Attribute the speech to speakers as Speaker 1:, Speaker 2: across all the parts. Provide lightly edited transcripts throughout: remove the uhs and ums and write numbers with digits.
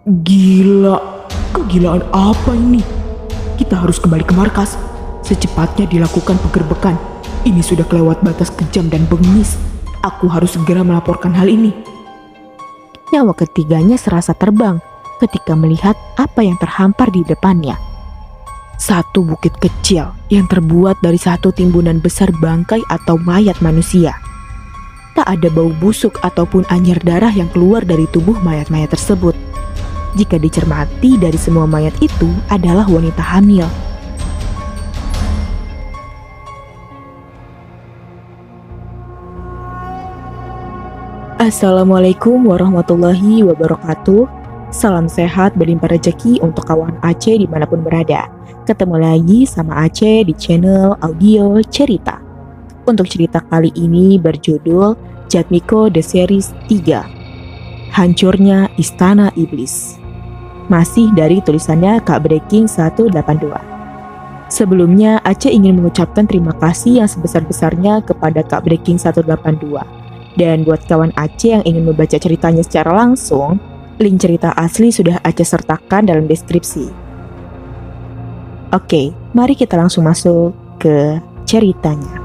Speaker 1: Gila, kegilaan apa ini? Kita harus kembali ke markas. Secepatnya dilakukan penggerbekan. Ini sudah kelewat batas kejam dan bengis. Aku harus segera melaporkan hal ini.
Speaker 2: Nyawa ketiganya serasa terbang ketika melihat apa yang terhampar di depannya. Satu bukit kecil yang terbuat dari satu timbunan besar bangkai atau mayat manusia. Tak ada bau busuk ataupun anyir darah yang keluar dari tubuh mayat-mayat tersebut. Jika dicermati, dari semua mayat itu adalah wanita hamil. Assalamualaikum warahmatullahi wabarakatuh. Salam sehat berlimpah rezeki untuk kawan Aceh dimanapun berada. Ketemu lagi sama Aceh di channel audio cerita. Untuk cerita kali ini berjudul Jatmiko The Series 3, Hancurnya Istana Iblis. Masih dari tulisannya Kak Breaking 182. Sebelumnya Aceh ingin mengucapkan terima kasih yang sebesar-besarnya kepada Kak Breaking 182. Dan buat kawan Aceh yang ingin membaca ceritanya secara langsung, link cerita asli sudah Aceh sertakan dalam deskripsi. Oke, mari kita langsung masuk ke ceritanya.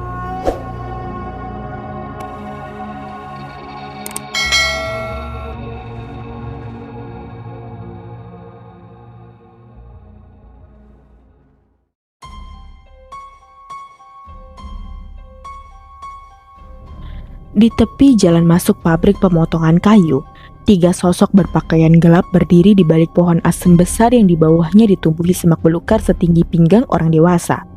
Speaker 2: Di tepi jalan masuk pabrik pemotongan kayu, 3 sosok berpakaian gelap berdiri di balik pohon asem besar yang di bawahnya ditumbuhi semak belukar setinggi pinggang orang dewasa.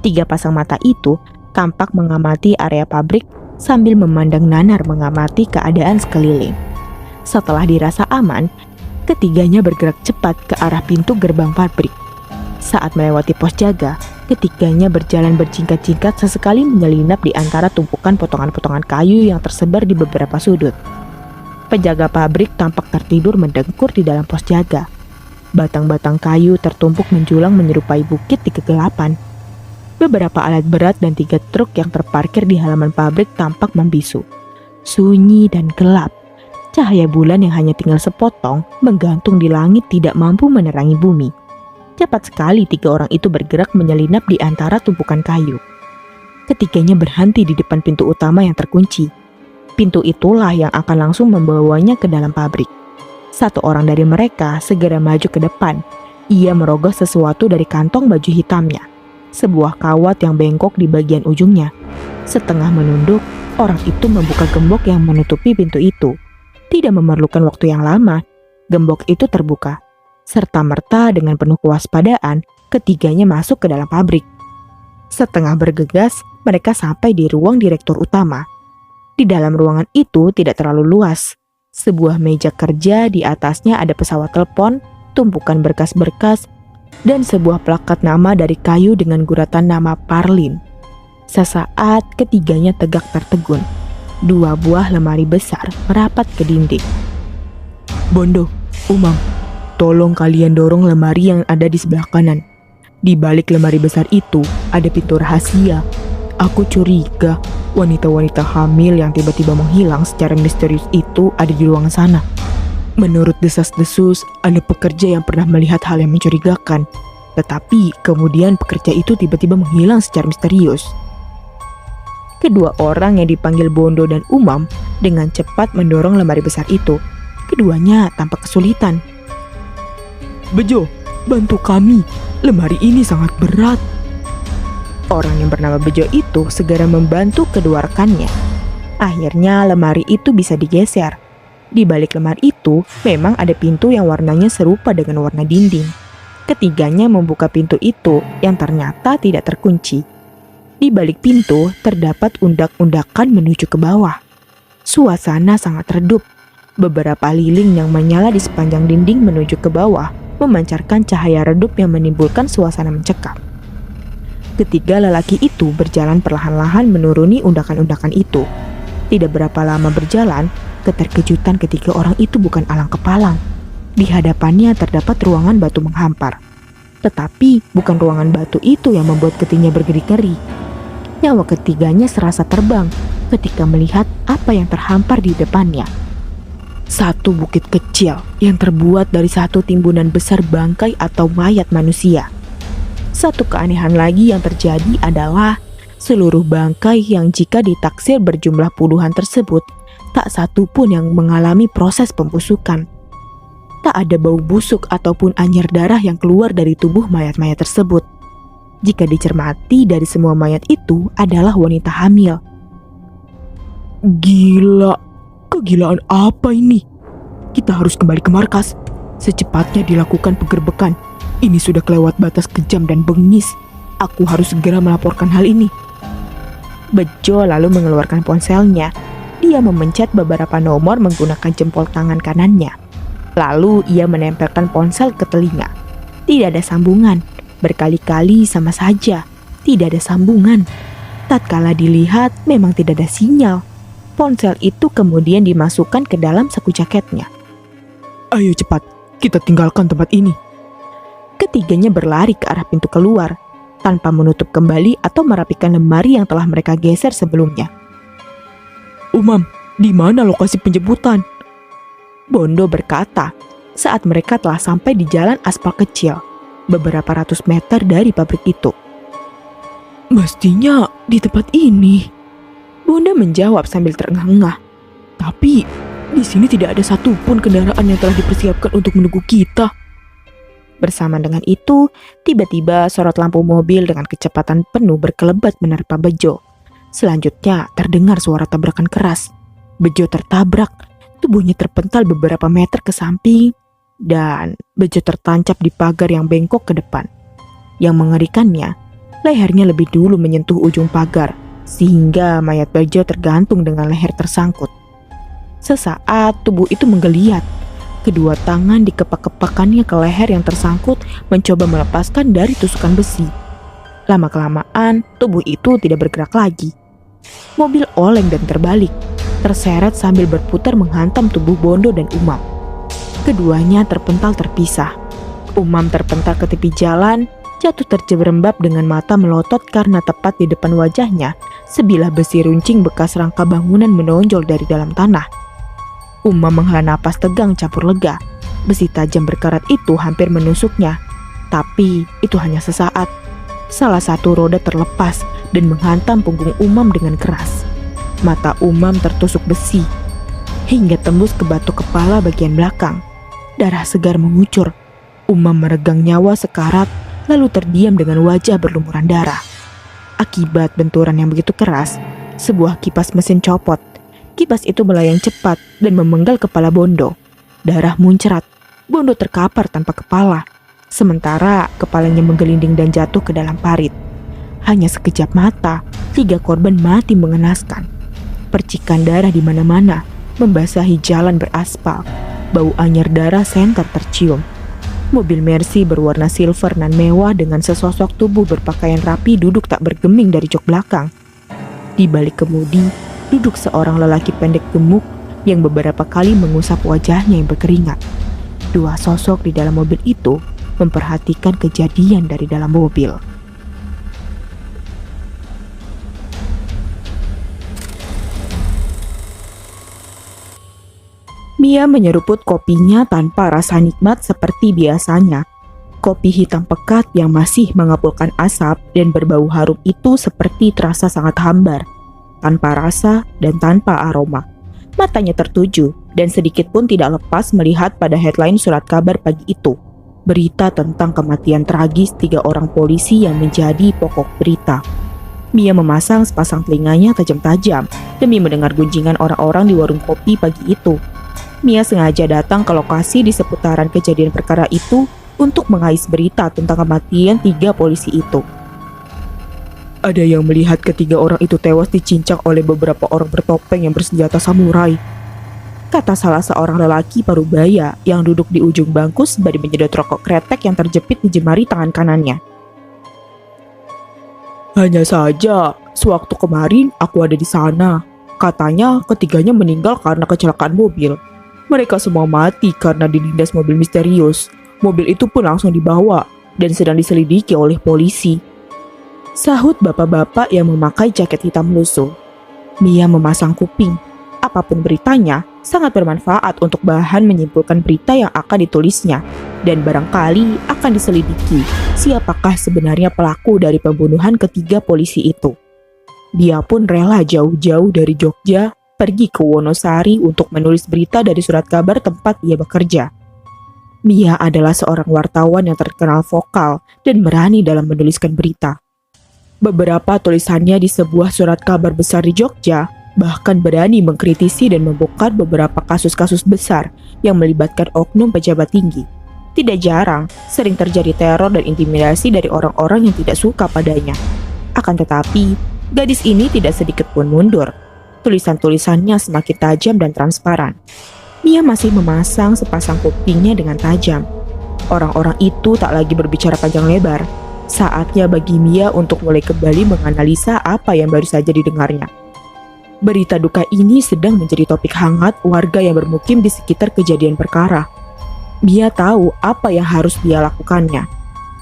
Speaker 2: 3 pasang mata itu tampak mengamati area pabrik sambil memandang nanar mengamati keadaan sekeliling. Setelah dirasa aman, ketiganya bergerak cepat ke arah pintu gerbang pabrik. Saat melewati pos jaga, ketiganya berjalan berjingkat-jingkat sesekali menyelinap di antara tumpukan potongan-potongan kayu yang tersebar di beberapa sudut. Penjaga pabrik tampak tertidur mendengkur di dalam pos jaga. Batang-batang kayu tertumpuk menjulang menyerupai bukit di kegelapan. Beberapa alat berat dan 3 truk yang terparkir di halaman pabrik tampak membisu. Sunyi dan gelap. Cahaya bulan yang hanya tinggal sepotong menggantung di langit tidak mampu menerangi bumi. Cepat sekali 3 orang itu bergerak menyelinap di antara tumpukan kayu. Ketiganya berhenti di depan pintu utama yang terkunci. Pintu itulah yang akan langsung membawanya ke dalam pabrik. Satu orang dari mereka segera maju ke depan. Ia merogoh sesuatu dari kantong baju hitamnya. Sebuah kawat yang bengkok di bagian ujungnya. Setengah menunduk, orang itu membuka gembok yang menutupi pintu itu. Tidak memerlukan waktu yang lama, gembok itu terbuka. Serta-merta dengan penuh kewaspadaan, ketiganya masuk ke dalam pabrik. Setengah bergegas, mereka sampai di ruang direktur utama. Di dalam ruangan itu tidak terlalu luas. Sebuah meja kerja, di atasnya ada pesawat telepon, tumpukan berkas-berkas, dan sebuah plakat nama dari kayu dengan guratan nama Parlin. Sesaat ketiganya tegak tertegun. 2 buah lemari besar merapat ke dinding.
Speaker 1: Bondo, Umang, tolong kalian dorong lemari yang ada di sebelah kanan. Di balik lemari besar itu ada pintu rahasia. Aku curiga wanita-wanita hamil yang tiba-tiba menghilang secara misterius itu ada di ruangan sana. Menurut desas-desus, ada pekerja yang pernah melihat hal yang mencurigakan. Tetapi kemudian pekerja itu tiba-tiba menghilang secara misterius. Kedua orang yang dipanggil Bondo dan Umam dengan cepat mendorong lemari besar itu. Keduanya tampak kesulitan. Bejo, bantu kami. Lemari ini sangat berat. Orang yang bernama Bejo itu segera membantu kedua rekannya. Akhirnya lemari itu bisa digeser. Di balik lemari itu memang ada pintu yang warnanya serupa dengan warna dinding. Ketiganya membuka pintu itu yang ternyata tidak terkunci. Di balik pintu terdapat undak-undakan menuju ke bawah. Suasana sangat redup. Beberapa lilin yang menyala di sepanjang dinding menuju ke bawah memancarkan cahaya redup yang menimbulkan suasana mencekam. Ketiga lelaki itu berjalan perlahan-lahan menuruni undakan-undakan itu. Tidak berapa lama berjalan, keterkejutan ketiga orang itu bukan alang kepalang. Di hadapannya terdapat ruangan batu menghampar. Tetapi bukan ruangan batu itu yang membuat ketiganya bergeri-geri. Nyawa ketiganya serasa terbang ketika melihat apa yang terhampar di depannya. Satu bukit kecil yang terbuat dari satu timbunan besar bangkai atau mayat manusia. Satu keanehan lagi yang terjadi adalah seluruh bangkai yang jika ditaksir berjumlah puluhan tersebut, tak satu pun yang mengalami proses pembusukan. Tak ada bau busuk ataupun anyir darah yang keluar dari tubuh mayat-mayat tersebut. Jika dicermati, dari semua mayat itu adalah wanita hamil. Gila, kegilaan apa ini? Kita harus kembali ke markas. Secepatnya dilakukan penggerbekan. Ini sudah kelewat batas kejam dan bengis. Aku harus segera melaporkan hal ini.
Speaker 2: Bejo lalu mengeluarkan ponselnya. Dia memencet beberapa nomor menggunakan jempol tangan kanannya. Lalu ia menempelkan ponsel ke telinga. Tidak ada sambungan. Berkali-kali sama saja. Tidak ada sambungan. Tatkala dilihat memang tidak ada sinyal. Ponsel itu kemudian dimasukkan ke dalam saku jaketnya.
Speaker 1: Ayo cepat, kita tinggalkan tempat ini.
Speaker 2: Ketiganya berlari ke arah pintu keluar, tanpa menutup kembali atau merapikan lemari yang telah mereka geser sebelumnya.
Speaker 1: Umam, di mana lokasi penjemputan?
Speaker 2: Bondo berkata saat mereka telah sampai di jalan aspal kecil, beberapa ratus meter dari pabrik itu.
Speaker 1: Mestinya di tempat ini.
Speaker 2: Bondo menjawab sambil terengah-engah.
Speaker 1: Tapi di sini tidak ada satupun kendaraan yang telah dipersiapkan untuk menunggu kita.
Speaker 2: Bersama dengan itu, tiba-tiba sorot lampu mobil dengan kecepatan penuh berkelebat menerpa Bejo. Selanjutnya terdengar suara tabrakan keras. Bejo tertabrak, tubuhnya terpental beberapa meter ke samping, dan Bejo tertancap di pagar yang bengkok ke depan. Yang mengerikannya, lehernya lebih dulu menyentuh ujung pagar, sehingga mayat Bejo tergantung dengan leher tersangkut. Sesaat tubuh itu menggeliat. Kedua tangan dikepak-kepakannya ke leher yang tersangkut, mencoba melepaskan dari tusukan besi. Lama-kelamaan, tubuh itu tidak bergerak lagi. Mobil oleng dan terbalik, terseret sambil berputar menghantam tubuh Bondo dan Umam. Keduanya terpental terpisah. Umam terpental ke tepi jalan, jatuh terjerembab dengan mata melotot karena tepat di depan wajahnya, sebilah besi runcing bekas rangka bangunan menonjol dari dalam tanah. Umam menghela napas tegang campur lega. Besi tajam berkarat itu hampir menusuknya. Tapi itu hanya sesaat. Salah satu roda terlepas dan menghantam punggung Umam dengan keras. Mata Umam tertusuk besi hingga tembus ke batok kepala bagian belakang. Darah segar mengucur. Umam meregang nyawa sekarat lalu terdiam dengan wajah berlumuran darah. Akibat benturan yang begitu keras, sebuah kipas mesin copot. Kipas itu melayang cepat dan memenggal kepala Bondo. Darah muncrat. Bondo terkapar tanpa kepala. Sementara kepalanya menggelinding dan jatuh ke dalam parit. Hanya sekejap mata, 3 korban mati mengenaskan. Percikan darah di mana-mana, membasahi jalan beraspal. Bau anyir darah senter tercium. Mobil Mercy berwarna silver nan mewah dengan sesosok tubuh berpakaian rapi duduk tak bergeming dari jok belakang. Di balik kemudi, duduk seorang lelaki pendek gemuk yang beberapa kali mengusap wajahnya yang berkeringat. 2 sosok di dalam mobil itu memperhatikan kejadian dari dalam mobil. Mia menyeruput kopinya tanpa rasa nikmat seperti biasanya. Kopi hitam pekat yang masih mengepulkan asap dan berbau harum itu seperti terasa sangat hambar, tanpa rasa dan tanpa aroma. Matanya tertuju dan sedikit pun tidak lepas melihat pada headline surat kabar pagi itu. Berita tentang kematian tragis 3 orang polisi yang menjadi pokok berita. Mia memasang sepasang telinganya tajam-tajam demi mendengar gunjingan orang-orang di warung kopi pagi itu. Mia sengaja datang ke lokasi di seputaran kejadian perkara itu untuk mengais berita tentang kematian 3 polisi itu.
Speaker 1: Ada yang melihat ketiga orang itu tewas dicincang oleh beberapa orang bertopeng yang bersenjata samurai,
Speaker 2: kata salah seorang lelaki parubaya yang duduk di ujung bangku sembari menyedot rokok kretek yang terjepit di jemari tangan kanannya.
Speaker 1: Hanya saja, sewaktu kemarin aku ada di sana. Katanya ketiganya meninggal karena kecelakaan mobil. Mereka semua mati karena dilindas mobil misterius. Mobil itu pun langsung dibawa dan sedang diselidiki oleh polisi,
Speaker 2: sahut bapak-bapak yang memakai jaket hitam lusuh. Mia memasang kuping. apapun beritanya, sangat bermanfaat untuk bahan menyimpulkan berita yang akan ditulisnya, dan barangkali akan diselidiki siapakah sebenarnya pelaku dari pembunuhan ketiga polisi itu. Dia pun rela jauh-jauh dari Jogja pergi ke Wonosari untuk menulis berita dari surat kabar tempat ia bekerja. Mia adalah seorang wartawan yang terkenal vokal dan berani dalam menuliskan berita. Beberapa tulisannya di sebuah surat kabar besar di Jogja bahkan berani mengkritisi dan membongkar beberapa kasus-kasus besar yang melibatkan oknum pejabat tinggi. Tidak jarang, sering terjadi teror dan intimidasi dari orang-orang yang tidak suka padanya. Akan tetapi, gadis ini tidak sedikit pun mundur. Tulisan-tulisannya semakin tajam dan transparan. Mia masih memasang sepasang kupingnya dengan tajam. Orang-orang itu tak lagi berbicara panjang lebar. Saatnya bagi Mia untuk mulai kembali menganalisa apa yang baru saja didengarnya. Berita duka ini sedang menjadi topik hangat warga yang bermukim di sekitar kejadian perkara. Mia tahu apa yang harus dia lakukannya.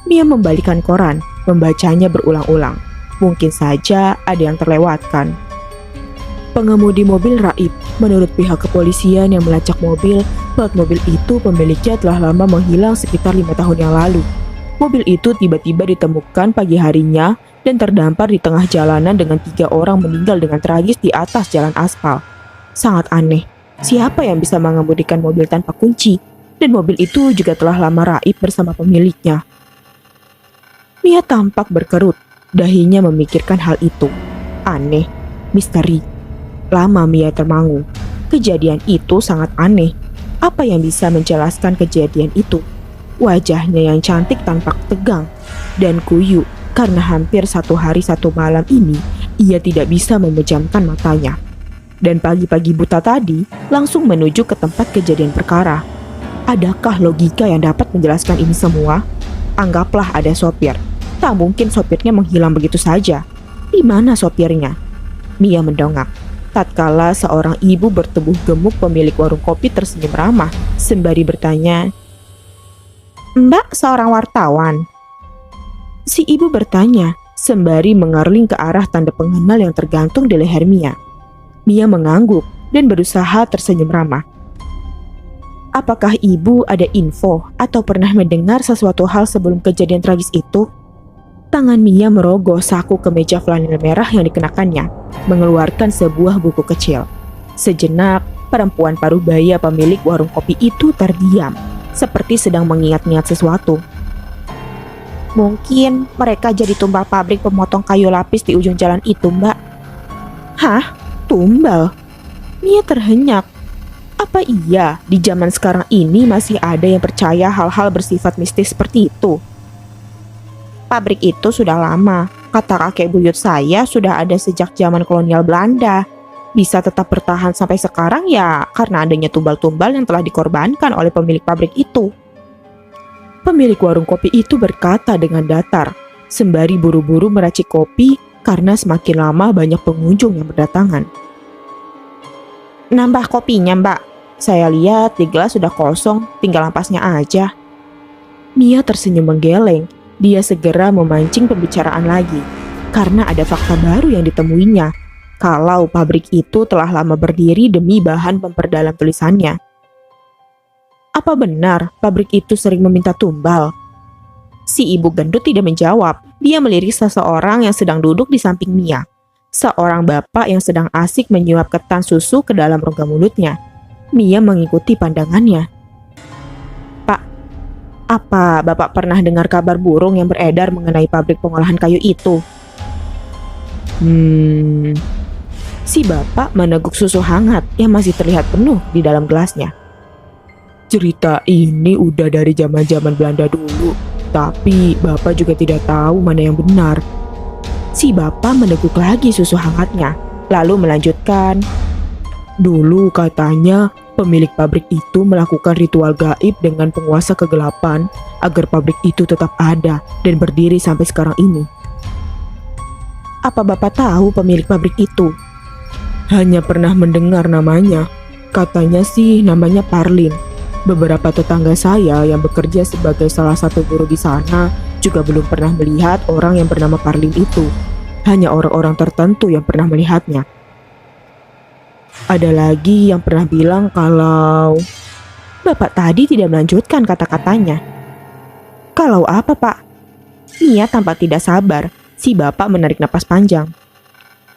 Speaker 2: Mia membalikan koran, membacanya berulang-ulang. Mungkin saja ada yang terlewatkan. Pengemudi mobil Raib, menurut pihak kepolisian yang melacak mobil, plat mobil itu pemiliknya telah lama menghilang sekitar 5 tahun yang lalu. Mobil itu tiba-tiba ditemukan pagi harinya dan terdampar di tengah jalanan dengan 3 orang meninggal dengan tragis di atas jalan aspal. Sangat aneh, siapa yang bisa mengemudikan mobil tanpa kunci? Dan mobil itu juga telah lama raib bersama pemiliknya. Mia tampak berkerut, dahinya memikirkan hal itu. Aneh, misteri. Lama Mia termangu. Kejadian itu sangat aneh. Apa yang bisa menjelaskan kejadian itu? Wajahnya yang cantik tampak tegang dan kuyu karena hampir 1 hari 1 malam ini ia tidak bisa memejamkan matanya. Dan pagi-pagi buta tadi langsung menuju ke tempat kejadian perkara. Adakah logika yang dapat menjelaskan ini semua? Anggaplah ada sopir. Tak mungkin sopirnya menghilang begitu saja. Di mana sopirnya? Mia mendongak. Tatkala seorang ibu bertubuh gemuk pemilik warung kopi tersenyum ramah sembari bertanya, "Mbak seorang wartawan?" Si ibu bertanya sembari mengerling ke arah tanda pengenal yang tergantung di leher Mia. Mia mengangguk dan berusaha tersenyum ramah. Apakah ibu ada info atau pernah mendengar sesuatu hal sebelum kejadian tragis itu? Tangan Mia merogoh saku kemeja flanel merah yang dikenakannya, mengeluarkan sebuah buku kecil. Sejenak, perempuan paruh baya pemilik warung kopi itu terdiam, seperti sedang mengingat-ingat sesuatu. "Mungkin mereka jadi tumbal pabrik pemotong kayu lapis di ujung jalan itu, Mbak." "Hah? Tumbal?" Mia terhenyak. Apa iya di zaman sekarang ini masih ada yang percaya hal-hal bersifat mistis seperti itu? "Pabrik itu sudah lama. Kata kakek buyut saya sudah ada sejak zaman kolonial Belanda. Bisa tetap bertahan sampai sekarang ya karena adanya tumbal-tumbal yang telah dikorbankan oleh pemilik pabrik itu." Pemilik warung kopi itu berkata dengan datar, sembari buru-buru meracik kopi karena semakin lama banyak pengunjung yang berdatangan. "Nambah kopinya, Mbak. Saya lihat di gelas sudah kosong, tinggal ampasnya aja." Mia tersenyum menggeleng. Dia segera memancing pembicaraan lagi karena ada fakta baru yang ditemuinya. Kalau pabrik itu telah lama berdiri demi bahan memperdalam tulisannya. Apa benar pabrik itu sering meminta tumbal? Si ibu gendut tidak menjawab. Dia melirik seseorang yang sedang duduk di samping Mia. Seorang bapak yang sedang asik menyuap ketan susu ke dalam rongga mulutnya. Mia mengikuti pandangannya. "Pak, apa Bapak pernah dengar kabar burung yang beredar mengenai pabrik pengolahan kayu itu?" Si bapak meneguk susu hangat yang masih terlihat penuh di dalam gelasnya. "Cerita ini udah dari zaman-zaman Belanda dulu, tapi Bapak juga tidak tahu mana yang benar." Si bapak meneguk lagi susu hangatnya, lalu melanjutkan, "Dulu katanya pemilik pabrik itu melakukan ritual gaib dengan penguasa kegelapan agar pabrik itu tetap ada dan berdiri sampai sekarang ini." "Apa Bapak tahu pemilik pabrik itu?" "Hanya pernah mendengar namanya. Katanya sih namanya Parlin. Beberapa tetangga saya yang bekerja sebagai salah satu guru di sana juga belum pernah melihat orang yang bernama Parlin itu. Hanya orang-orang tertentu yang pernah melihatnya."
Speaker 1: Ada lagi yang pernah bilang kalau...
Speaker 2: Bapak tadi tidak melanjutkan kata-katanya. Kalau apa, Pak? Mia tampak tidak sabar. Si bapak menarik napas panjang.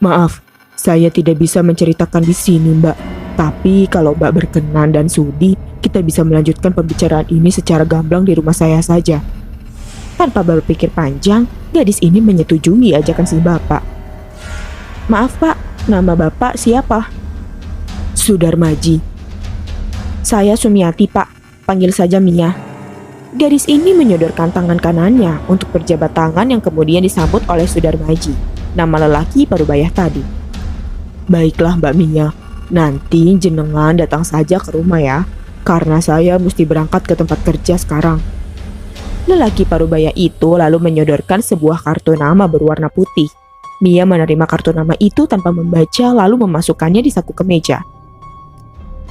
Speaker 1: Maaf, saya tidak bisa menceritakan di sini, Mbak. Tapi kalau Mbak berkenan dan sudi, kita bisa melanjutkan pembicaraan ini secara gamblang di rumah saya saja.
Speaker 2: Tanpa berpikir panjang, gadis ini menyetujui ajakan si bapak. Maaf, Pak, nama Bapak siapa?
Speaker 1: Sudarmaji.
Speaker 2: Saya Sumiati, Pak. Panggil saja Mia. Gadis ini menyodorkan tangan kanannya untuk berjabat tangan yang kemudian disambut oleh Sudarmaji, nama lelaki parubaya tadi.
Speaker 1: Baiklah Mbak Mia, nanti jenengan datang saja ke rumah ya, karena saya mesti berangkat ke tempat kerja sekarang.
Speaker 2: Lelaki parubaya itu lalu menyodorkan sebuah kartu nama berwarna putih. Mia menerima kartu nama itu tanpa membaca lalu memasukkannya di saku kemeja.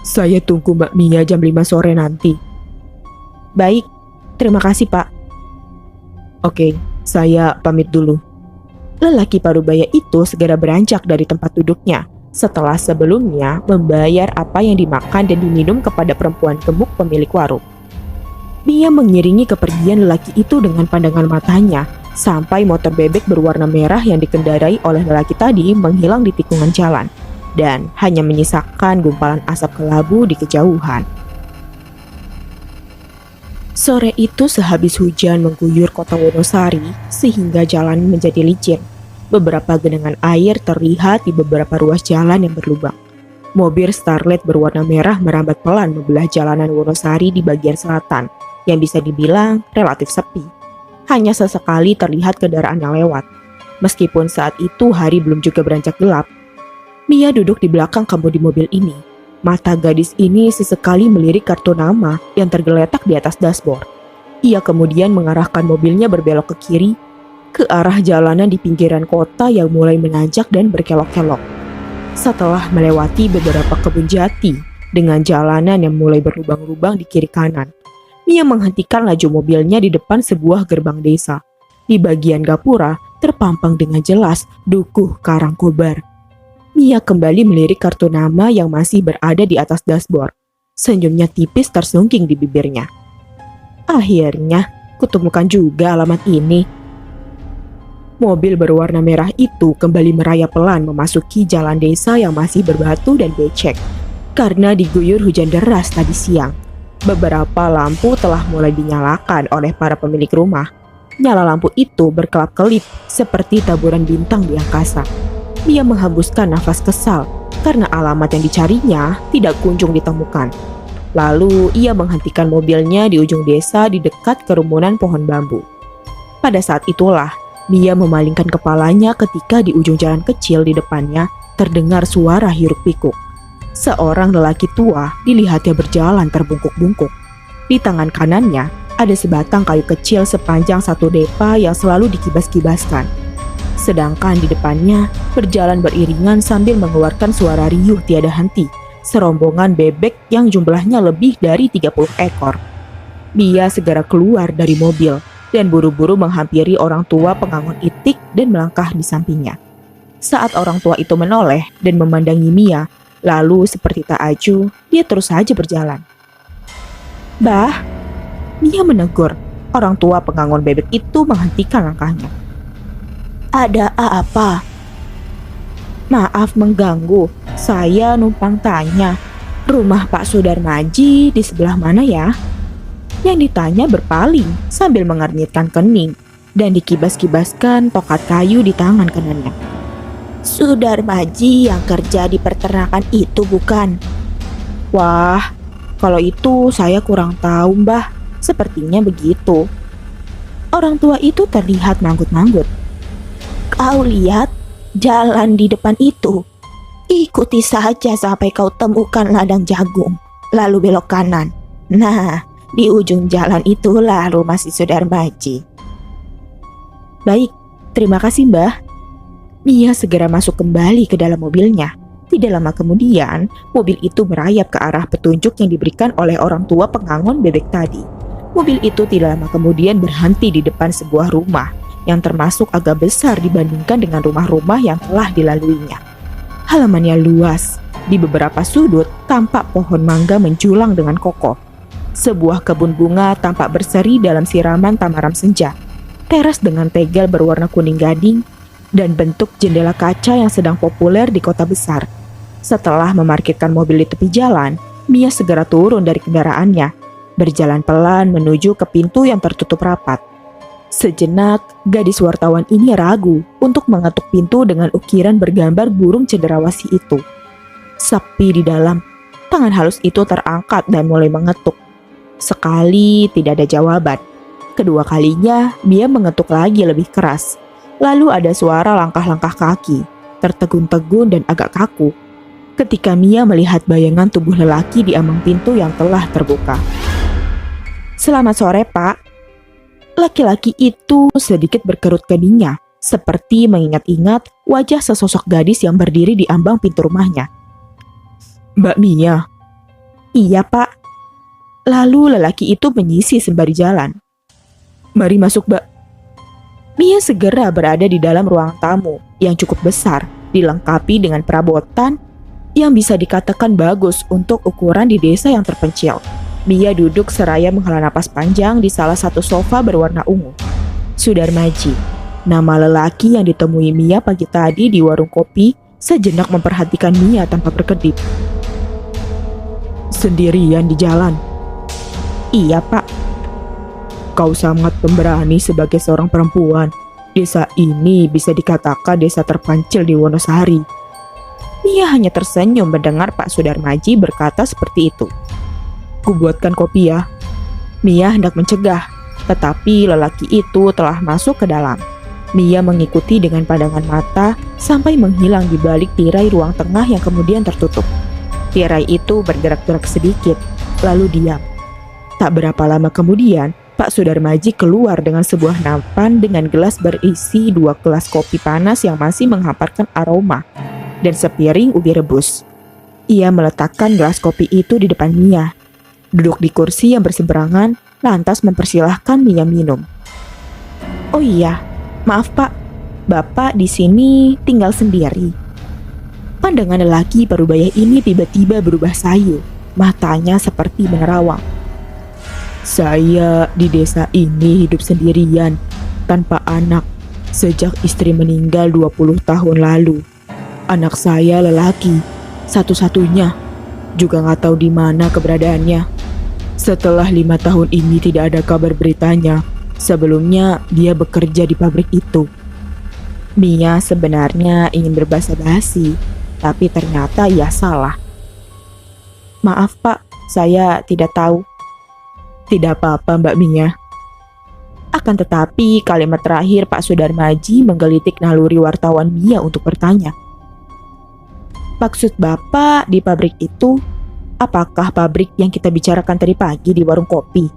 Speaker 1: Saya tunggu Mbak Mia jam 5 sore nanti.
Speaker 2: Baik, terima kasih Pak.
Speaker 1: Oke, saya pamit dulu.
Speaker 2: Lelaki parubaya itu segera beranjak dari tempat duduknya setelah sebelumnya membayar apa yang dimakan dan diminum kepada perempuan gemuk pemilik warung. Mia mengiringi kepergian lelaki itu dengan pandangan matanya sampai motor bebek berwarna merah yang dikendarai oleh lelaki tadi menghilang di tikungan jalan dan hanya menyisakan gumpalan asap kelabu di kejauhan. Sore itu sehabis hujan mengguyur kota Wonosari sehingga jalan menjadi licin. Beberapa genangan air terlihat di beberapa ruas jalan yang berlubang. Mobil Starlet berwarna merah merambat pelan membelah jalanan Wonosari di bagian selatan yang bisa dibilang relatif sepi. Hanya sesekali terlihat kendaraan yang lewat. Meskipun saat itu hari belum juga beranjak gelap. Mia duduk di belakang kemudi mobil ini. Mata gadis ini sesekali melirik kartu nama yang tergeletak di atas dashboard. Ia kemudian mengarahkan mobilnya berbelok ke kiri, ke arah jalanan di pinggiran kota yang mulai menanjak dan berkelok-kelok. Setelah melewati beberapa kebun jati dengan jalanan yang mulai berlubang-lubang di kiri kanan, Mia menghentikan laju mobilnya di depan sebuah gerbang desa. Di bagian gapura terpampang dengan jelas Dukuh Karangkobar. Mia kembali melirik kartu nama yang masih berada di atas dashboard. Senyumnya tipis tersungking di bibirnya. Akhirnya, kutemukan juga alamat ini. Mobil berwarna merah itu kembali merayap pelan memasuki jalan desa yang masih berbatu dan becek. Karena diguyur hujan deras tadi siang, beberapa lampu telah mulai dinyalakan oleh para pemilik rumah. Nyala lampu itu berkelap-kelip seperti taburan bintang di angkasa. Mia menghembuskan nafas kesal karena alamat yang dicarinya tidak kunjung ditemukan. Lalu ia menghentikan mobilnya di ujung desa di dekat kerumunan pohon bambu. Pada saat itulah Mia memalingkan kepalanya ketika di ujung jalan kecil di depannya terdengar suara hiruk-pikuk. Seorang lelaki tua dilihatnya berjalan terbungkuk-bungkuk. Di tangan kanannya ada sebatang kayu kecil sepanjang satu depa yang selalu dikibas-kibaskan. Sedangkan di depannya berjalan beriringan sambil mengeluarkan suara riuh tiada henti, serombongan bebek yang jumlahnya lebih dari 30 ekor. Mia segera keluar dari mobil dan buru-buru menghampiri orang tua pengangon itik dan melangkah di sampingnya. Saat orang tua itu menoleh dan memandangi Mia, lalu seperti tak acuh, dia terus saja berjalan. "Bah," Mia menegur. Orang tua pengangon bebek itu menghentikan langkahnya. "Ada apa?" "Maaf mengganggu, saya numpang tanya, rumah Pak Sudarmaji di sebelah mana ya?" Yang ditanya berpaling sambil mengernyitkan kening dan dikibas-kibaskan tokat kayu di tangan kanannya. "Sudarmaji yang kerja di peternakan itu bukan?" "Wah, kalau itu saya kurang tahu Mbah, sepertinya begitu." Orang tua itu terlihat manggut-manggut. "Kau lihat jalan di depan itu? Ikuti saja sampai kau temukan ladang jagung, lalu belok kanan. Nah, di ujung jalan itulah rumah si Sudarmaji." "Baik, terima kasih Mbah." Mia segera masuk kembali ke dalam mobilnya. Tidak lama kemudian, mobil itu merayap ke arah petunjuk yang diberikan oleh orang tua pengangon bebek tadi. Mobil itu tidak lama kemudian berhenti di depan sebuah rumah yang termasuk agak besar dibandingkan dengan rumah-rumah yang telah dilaluinya. Halamannya luas, Di beberapa sudut tampak pohon mangga menjulang dengan kokoh. Sebuah kebun bunga tampak berseri dalam siraman tamaram senja. Teras dengan tegel berwarna kuning gading dan bentuk jendela kaca yang sedang populer di kota besar. Setelah memarkirkan mobil di tepi jalan, Mia segera turun dari kendaraannya, berjalan pelan menuju ke pintu yang tertutup rapat. Sejenak, gadis wartawan ini ragu untuk mengetuk pintu dengan ukiran bergambar burung cenderawasih itu. Sepi di dalam, tangan halus itu terangkat dan mulai mengetuk. Sekali tidak ada jawaban. Kedua kalinya, Mia mengetuk lagi lebih keras. Lalu ada suara langkah-langkah kaki, tertegun-tegun dan agak kaku. Ketika Mia melihat bayangan tubuh lelaki di ambang pintu yang telah terbuka. "Selamat sore, Pak." Laki-laki itu sedikit berkerut keningnya, seperti mengingat-ingat wajah sesosok gadis yang berdiri di ambang pintu rumahnya. "Mbak Mia?" "Iya, Pak." Lalu lelaki itu menyisi sembari jalan. "Mari masuk, Mbak." Mia segera berada di dalam ruang tamu yang cukup besar, dilengkapi dengan perabotan yang bisa dikatakan bagus untuk ukuran di desa yang terpencil. Mia duduk seraya menghela napas panjang di salah satu sofa berwarna ungu. Sudarmaji, nama lelaki yang ditemui Mia pagi tadi di warung kopi, sejenak memperhatikan Mia tanpa berkedip. "Sendirian di jalan?" "Iya, Pak." "Kau sangat pemberani sebagai seorang perempuan. Desa ini bisa dikatakan desa terpencil di Wonosari." Mia hanya tersenyum mendengar Pak Sudarmaji berkata seperti itu. "Kubuatkan kopi ya." Mia hendak mencegah, tetapi lelaki itu telah masuk ke dalam. Mia mengikuti dengan pandangan mata sampai menghilang di balik tirai ruang tengah yang kemudian tertutup. Tirai itu bergerak-gerak sedikit, lalu diam. Tak berapa lama kemudian, Pak Sudarmaji keluar dengan sebuah nampan dengan gelas berisi 2 gelas kopi panas yang masih menghamparkan aroma dan sepiring ubi rebus. Ia meletakkan gelas kopi itu di depan Mia, duduk di kursi yang berseberangan, lantas mempersilahkan Mia minum. "Oh iya, maaf Pak, Bapak di sini tinggal sendiri?" Pandangan lelaki parubaya ini tiba-tiba berubah sayu, matanya seperti menerawang. "Saya di desa ini hidup sendirian, tanpa anak, sejak istri meninggal 20 tahun lalu. Anak saya lelaki, satu-satunya, juga nggak tahu di mana keberadaannya. Setelah 5 tahun ini tidak ada kabar beritanya. Sebelumnya dia bekerja di pabrik itu." Mia sebenarnya ingin berbahasa basi, tapi ternyata ia salah. "Maaf Pak, saya tidak tahu." "Tidak apa-apa Mbak Mia." Akan tetapi kalimat terakhir Pak Sudarmaji menggelitik naluri wartawan Mia untuk bertanya. "Maksud Bapak di pabrik itu, apakah pabrik yang kita bicarakan tadi pagi di warung kopi?"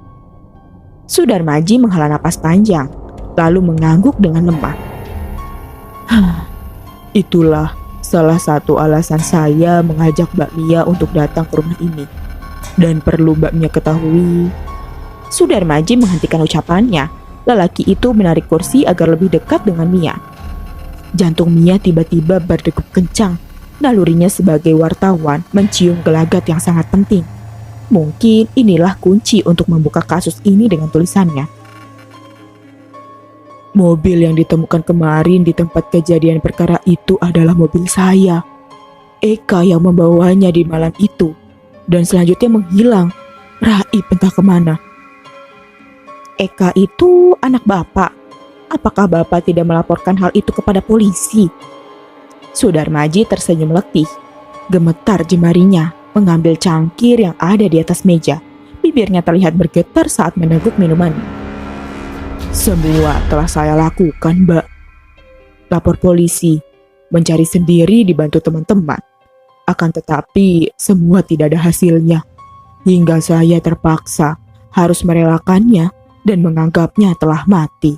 Speaker 2: Sudarmaji menghela napas panjang, lalu mengangguk dengan lemah. "Itulah salah satu alasan saya mengajak Mbak Mia untuk datang ke rumah ini. Dan perlu Mbak Mia ketahui..." Sudarmaji menghentikan ucapannya. Lelaki itu menarik kursi agar lebih dekat dengan Mia. Jantung Mia tiba-tiba berdegup kencang. Nalurinya sebagai wartawan mencium gelagat yang sangat penting. Mungkin inilah kunci untuk membuka kasus ini dengan tulisannya. "Mobil yang ditemukan kemarin di tempat kejadian perkara itu adalah mobil saya. Eka yang membawanya di malam itu, dan selanjutnya menghilang, raib entah kemana." "Eka itu anak Bapak. Apakah Bapak tidak melaporkan hal itu kepada polisi?" Sudarmaji tersenyum letih. Gemetar jemarinya mengambil cangkir yang ada di atas meja. Bibirnya terlihat bergetar saat meneguk minumannya. "Semua telah saya lakukan, Mbak. Lapor polisi, mencari sendiri dibantu teman-teman. Akan tetapi semua tidak ada hasilnya. Hingga saya terpaksa harus merelakannya dan menganggapnya telah mati."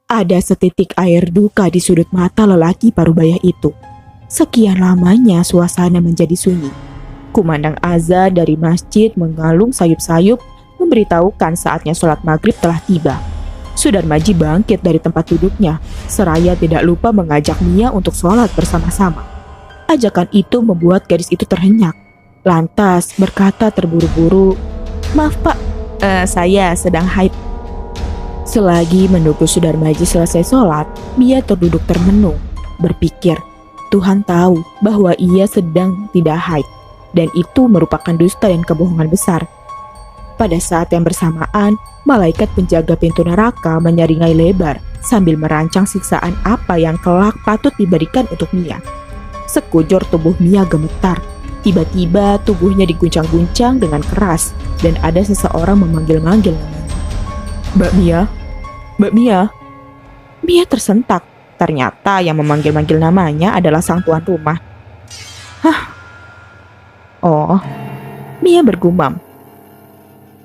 Speaker 2: Ada setitik air duka di sudut mata lelaki parubaya itu. Sekian lamanya suasana menjadi sunyi. Kumandang azan dari masjid mengalung sayup-sayup memberitahukan saatnya sholat maghrib telah tiba. Sudarmaji bangkit dari tempat duduknya, seraya tidak lupa mengajak Mia untuk sholat bersama-sama. Ajakan itu membuat gadis itu terhenyak. Lantas berkata terburu-buru, "Maaf Pak, saya sedang haid." Selagi menunggu Sudarmaji selesai sholat, Mia terduduk termenung, berpikir, Tuhan tahu bahwa ia sedang tidak haid, dan itu merupakan dusta dan kebohongan besar. Pada saat yang bersamaan, malaikat penjaga pintu neraka menyeringai lebar sambil merancang siksaan apa yang kelak patut diberikan untuk Mia. Sekujur tubuh Mia gemetar. Tiba-tiba tubuhnya diguncang-guncang dengan keras dan ada seseorang memanggil-manggil namanya. "Mbak Mia? Mbak Mia?" Mia tersentak. Ternyata yang memanggil-manggil namanya adalah sang tuan rumah. "Hah? Oh," Mia bergumam.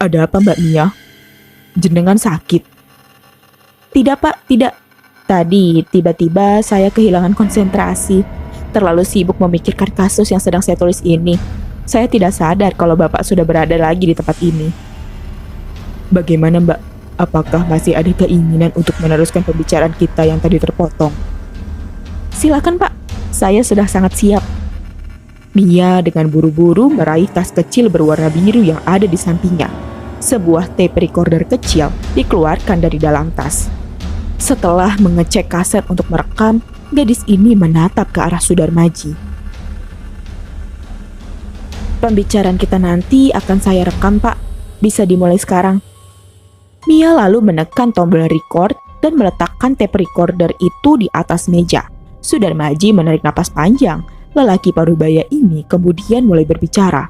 Speaker 2: "Ada apa Mbak Mia? Jenengan sakit?" "Tidak Pak, tidak. Tadi tiba-tiba saya kehilangan konsentrasi. Terlalu sibuk memikirkan kasus yang sedang saya tulis ini. Saya tidak sadar kalau Bapak sudah berada lagi di tempat ini." "Bagaimana Mbak? Apakah masih ada keinginan untuk meneruskan pembicaraan kita yang tadi terpotong?" "Silakan Pak, saya sudah sangat siap." Mia dengan buru-buru meraih tas kecil berwarna biru yang ada di sampingnya. Sebuah tape recorder kecil dikeluarkan dari dalam tas. Setelah mengecek kaset untuk merekam, gadis ini menatap ke arah Sudarmaji. "Pembicaraan kita nanti akan saya rekam Pak, bisa dimulai sekarang." Mia lalu menekan tombol record dan meletakkan tape recorder itu di atas meja. Sudarmaji menarik napas panjang. Lelaki parubaya ini kemudian mulai berbicara.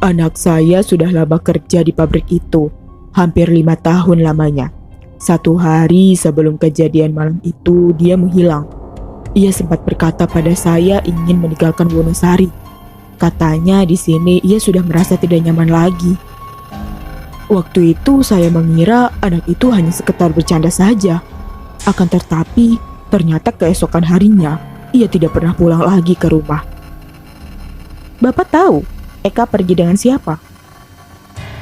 Speaker 2: "Anak saya sudah lama kerja di pabrik itu, hampir 5 tahun lamanya. Satu hari sebelum kejadian malam itu dia menghilang. Ia sempat berkata pada saya ingin meninggalkan Wonosari. Katanya di sini ia sudah merasa tidak nyaman lagi. Waktu itu saya mengira anak itu hanya sekedar bercanda saja. Akan tetapi ternyata keesokan harinya ia tidak pernah pulang lagi ke rumah." "Bapak tahu Eka pergi dengan siapa?"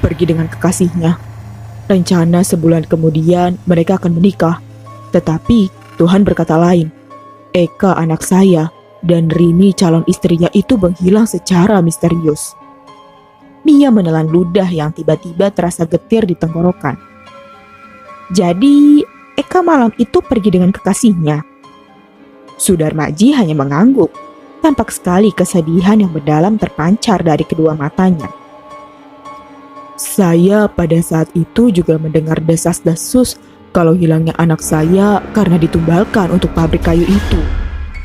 Speaker 2: "Pergi dengan kekasihnya. Rencana sebulan kemudian mereka akan menikah. Tetapi Tuhan berkata lain. Eka anak saya dan Rini calon istrinya itu menghilang secara misterius." Mia menelan ludah yang tiba-tiba terasa getir di tenggorokan. "Jadi Eka malam itu pergi dengan kekasihnya?" Sudarmaji hanya mengangguk. Tampak sekali kesedihan yang mendalam terpancar dari kedua matanya. "Saya pada saat itu juga mendengar desas-desus kalau hilangnya anak saya karena ditumbalkan untuk pabrik kayu itu.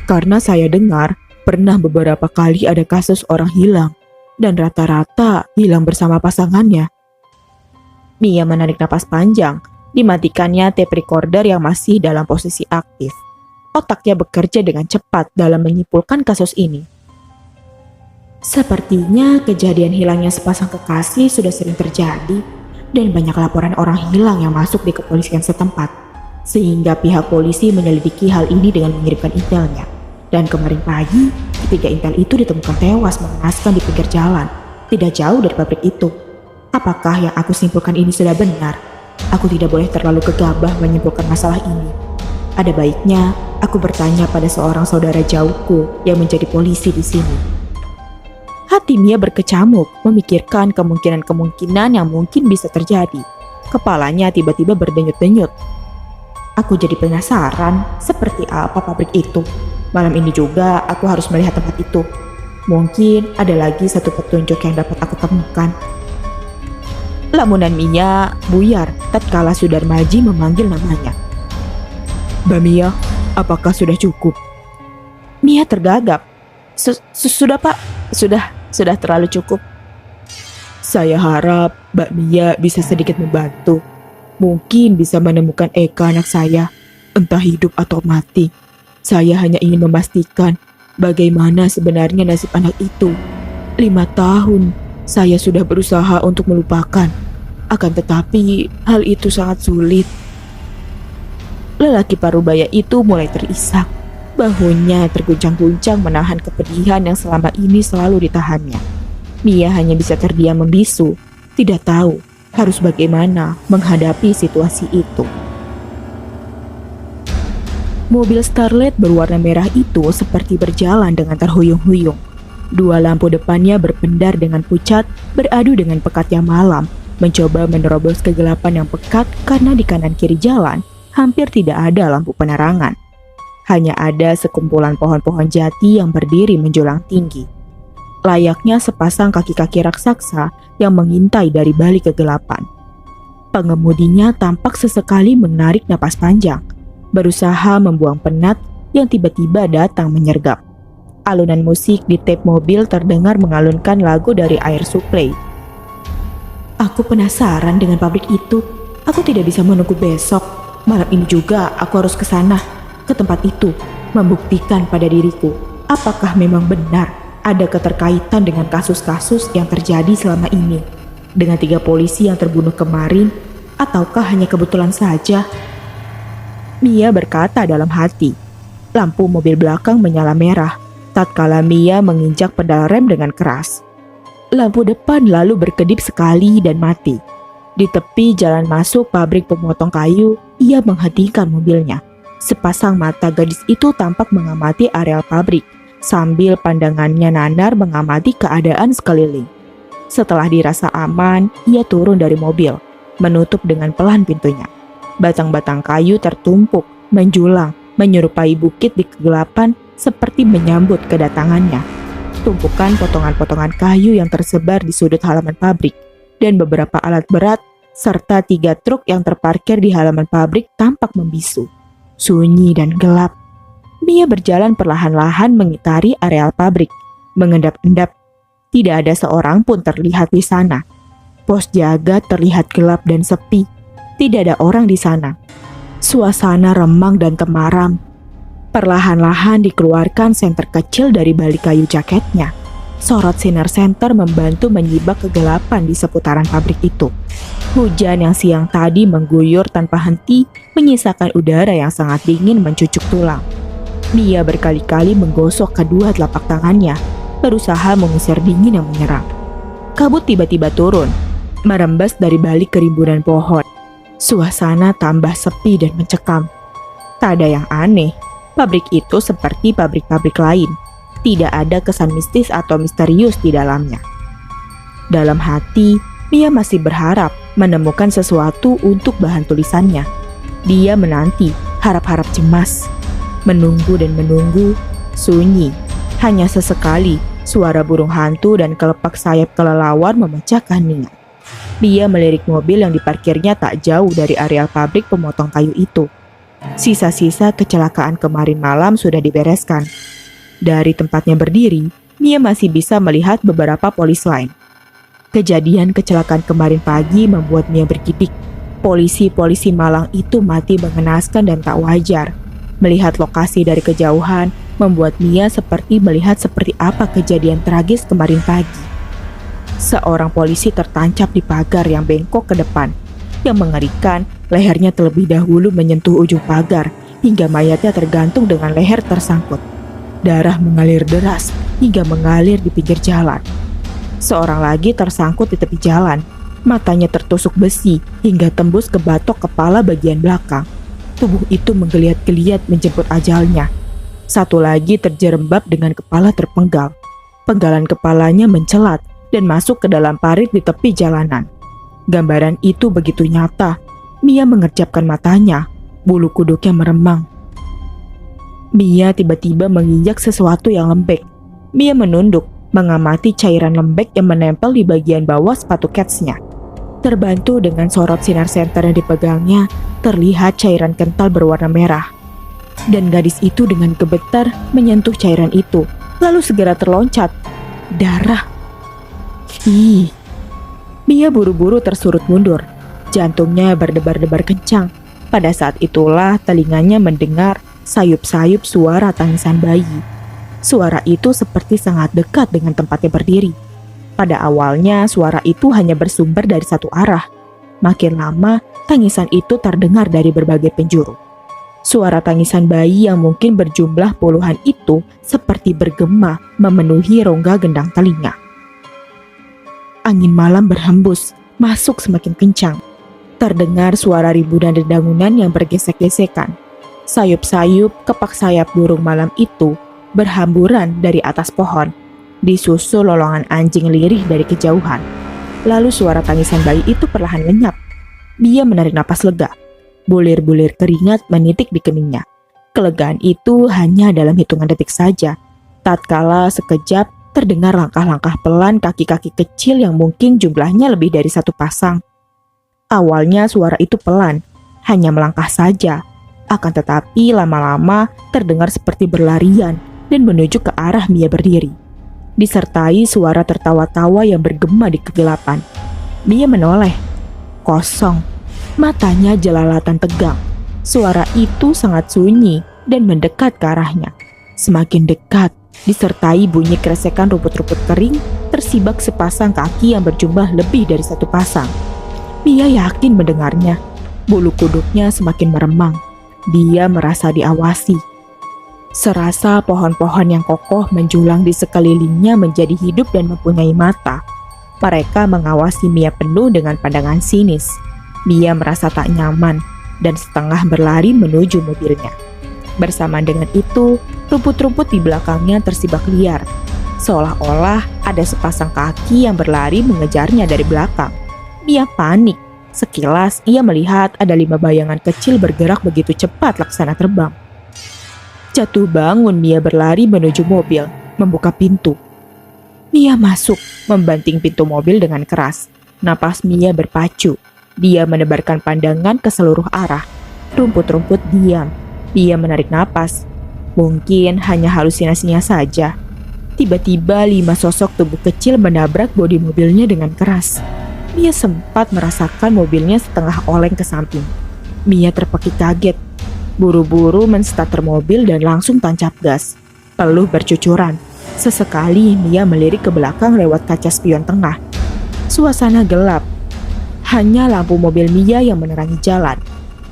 Speaker 2: Karena saya dengar pernah beberapa kali ada kasus orang hilang dan rata-rata hilang bersama pasangannya." Mia menarik napas panjang. Dimatikannya tape recorder yang masih dalam posisi aktif. Otaknya bekerja dengan cepat dalam menyimpulkan kasus ini. Sepertinya kejadian hilangnya sepasang kekasih sudah sering terjadi dan banyak laporan orang hilang yang masuk di kepolisian setempat. Sehingga pihak polisi menyelidiki hal ini dengan mengirimkan intelnya. Dan kemarin pagi, ketiga intel itu ditemukan tewas mengenaskan di pinggir jalan, tidak jauh dari pabrik itu. Apakah yang aku simpulkan ini sudah benar? Aku tidak boleh terlalu gegabah menyimpulkan masalah ini. Ada baiknya aku bertanya pada seorang saudara jauhku yang menjadi polisi di sini. Hati Mia berkecamuk memikirkan kemungkinan-kemungkinan yang mungkin bisa terjadi. Kepalanya tiba-tiba berdenyut-denyut. Aku jadi penasaran seperti apa pabrik itu. Malam ini juga aku harus melihat tempat itu. Mungkin ada lagi satu petunjuk yang dapat aku temukan. Lamunan Mia buyar tatkala Sudarmaji memanggil namanya. "Mbak Mia, apakah sudah cukup?" Mia tergagap. Sudah Pak, sudah terlalu cukup." "Saya harap Mbak Mia bisa sedikit membantu. Mungkin bisa menemukan Eka anak saya, entah hidup atau mati. Saya hanya ingin memastikan bagaimana sebenarnya nasib anak itu. 5 tahun saya sudah berusaha untuk melupakan. Akan tetapi hal itu sangat sulit." Lelaki parubaya itu mulai terisak. Bahunya terguncang-guncang menahan kepedihan yang selama ini selalu ditahannya. Mia hanya bisa terdiam membisu, tidak tahu harus bagaimana menghadapi situasi itu. Mobil Starlet berwarna merah itu seperti berjalan dengan terhuyung-huyung. Dua lampu depannya berpendar dengan pucat, beradu dengan pekatnya malam, mencoba menerobos kegelapan yang pekat karena di kanan kiri jalan hampir tidak ada lampu penerangan. Hanya ada sekumpulan pohon-pohon jati yang berdiri menjulang tinggi. Layaknya sepasang kaki-kaki raksasa yang mengintai dari balik kegelapan. Pengemudinya tampak sesekali menarik napas panjang, berusaha membuang penat yang tiba-tiba datang menyergap. Alunan musik di tape mobil terdengar mengalunkan lagu dari Air Supply. Aku penasaran dengan pabrik itu. Aku tidak bisa menunggu besok. Malam ini juga aku harus ke sana, ke tempat itu, membuktikan pada diriku apakah memang benar ada keterkaitan dengan kasus-kasus yang terjadi selama ini, dengan 3 polisi yang terbunuh kemarin, ataukah hanya kebetulan saja? Mia berkata dalam hati. Lampu mobil belakang menyala merah tatkala Mia menginjak pedal rem dengan keras. Lampu depan lalu berkedip sekali dan mati. Di tepi jalan masuk pabrik pemotong kayu, ia menghentikan mobilnya. Sepasang mata gadis itu tampak mengamati areal pabrik, sambil pandangannya nanar mengamati keadaan sekeliling. Setelah dirasa aman, ia turun dari mobil, menutup dengan pelan pintunya. Batang-batang kayu tertumpuk, menjulang, menyerupai bukit di kegelapan seperti menyambut kedatangannya. Tumpukan potongan-potongan kayu yang tersebar di sudut halaman pabrik, dan beberapa alat berat, serta 3 truk yang terparkir di halaman pabrik tampak membisu. Sunyi dan gelap. Mia berjalan perlahan-lahan mengitari areal pabrik, mengendap-endap. Tidak ada seorang pun terlihat di sana. Pos jaga terlihat gelap dan sepi. Tidak ada orang di sana. Suasana remang dan temaram. Perlahan-lahan dikeluarkan senter kecil dari balik kayu jaketnya. Sorot sinar senter membantu menyibak kegelapan di seputaran pabrik itu. Hujan yang siang tadi mengguyur tanpa henti, menyisakan udara yang sangat dingin mencucuk tulang. Mia berkali-kali menggosok kedua telapak tangannya, berusaha mengusir dingin yang menyerang. Kabut tiba-tiba turun, merembes dari balik kerimbunan pohon. Suasana tambah sepi dan mencekam. Tak ada yang aneh, pabrik itu seperti pabrik-pabrik lain. Tidak ada kesan mistis atau misterius di dalamnya. Dalam hati, Mia masih berharap menemukan sesuatu untuk bahan tulisannya. Dia menanti, harap-harap cemas. Menunggu dan menunggu, sunyi. Hanya sesekali, suara burung hantu dan kelepak sayap kelelawar memecahkan hening. Dia melirik mobil yang diparkirnya tak jauh dari areal pabrik pemotong kayu itu. Sisa-sisa kecelakaan kemarin malam sudah dibereskan. Dari tempatnya berdiri, Mia masih bisa melihat beberapa polis lain. Kejadian kecelakaan kemarin pagi membuat Mia bergidik. Polisi-polisi malang itu mati mengenaskan dan tak wajar. Melihat lokasi dari kejauhan membuat Mia seperti melihat seperti apa kejadian tragis kemarin pagi. Seorang polisi tertancap di pagar yang bengkok ke depan. Yang mengerikan, lehernya terlebih dahulu menyentuh ujung pagar hingga mayatnya tergantung dengan leher tersangkut. Darah mengalir deras hingga mengalir di pinggir jalan. Seorang lagi tersangkut di tepi jalan. Matanya tertusuk besi hingga tembus ke batok kepala bagian belakang. Tubuh itu menggeliat-geliat menjemput ajalnya. Satu lagi terjerembab dengan kepala terpenggal. Penggalan kepalanya mencelat dan masuk ke dalam parit di tepi jalanan. Gambaran itu begitu nyata. Mia mengerjapkan matanya. Bulu kuduknya meremang. Mia tiba-tiba menginjak sesuatu yang lembek. Mia menunduk, mengamati cairan lembek yang menempel di bagian bawah sepatu ketsnya. Terbantu dengan sorot sinar senter yang dipegangnya, terlihat cairan kental berwarna merah. Dan gadis itu dengan gemetar menyentuh cairan itu, lalu segera terloncat. Darah. Ih. Mia buru-buru tersurut mundur. Jantungnya berdebar-debar kencang. Pada saat itulah telinganya mendengar sayup-sayup suara tangisan bayi. Suara itu seperti sangat dekat dengan tempatnya berdiri. Pada awalnya suara itu hanya bersumber dari satu arah. Makin lama tangisan itu terdengar dari berbagai penjuru. Suara tangisan bayi yang mungkin berjumlah puluhan itu seperti bergema memenuhi rongga gendang telinga. Angin malam berhembus, masuk semakin kencang. Terdengar suara ribuan dedaunan yang bergesek-gesekan. Sayup-sayup kepak sayap burung malam itu berhamburan dari atas pohon, disusul lolongan anjing lirih dari kejauhan. Lalu suara tangisan bayi itu perlahan lenyap. Dia menarik napas lega. Bulir-bulir keringat menitik di keningnya. Kelegaan itu hanya dalam hitungan detik saja. Tatkala sekejap terdengar langkah-langkah pelan kaki-kaki kecil yang mungkin jumlahnya lebih dari satu pasang. Awalnya suara itu pelan, hanya melangkah saja. Akan tetapi lama-lama terdengar seperti berlarian dan menuju ke arah Mia berdiri. Disertai suara tertawa-tawa yang bergema di kegelapan. Mia menoleh. Kosong. Matanya jelalatan tegang. Suara itu sangat sunyi dan mendekat ke arahnya. Semakin dekat, disertai bunyi keresekan rumput-rumput kering, tersibak sepasang kaki yang berjumlah lebih dari satu pasang. Mia yakin mendengarnya. Bulu kuduknya semakin meremang. Dia merasa diawasi. Serasa pohon-pohon yang kokoh menjulang di sekelilingnya menjadi hidup dan mempunyai mata. Mereka mengawasi Mia penuh dengan pandangan sinis. Mia merasa tak nyaman dan setengah berlari menuju mobilnya. Bersama dengan itu, rumput-rumput di belakangnya tersibak liar. Seolah-olah ada sepasang kaki yang berlari mengejarnya dari belakang. Mia panik. Sekilas ia melihat ada 5 bayangan kecil bergerak begitu cepat laksana terbang. Jatuh bangun, Mia berlari menuju mobil, membuka pintu. Mia masuk, membanting pintu mobil dengan keras. Napas Mia berpacu. Dia menebarkan pandangan ke seluruh arah. Rumput-rumput diam. Mia menarik napas. Mungkin hanya halusinasinya saja. Tiba-tiba 5 sosok tubuh kecil menabrak bodi mobilnya dengan keras. Mia sempat merasakan mobilnya setengah oleng ke samping. Mia terpekik kaget. Buru-buru menstarter mobil dan langsung tancap gas. Peluh bercucuran. Sesekali Mia melirik ke belakang lewat kaca spion tengah. Suasana gelap. Hanya lampu mobil Mia yang menerangi jalan.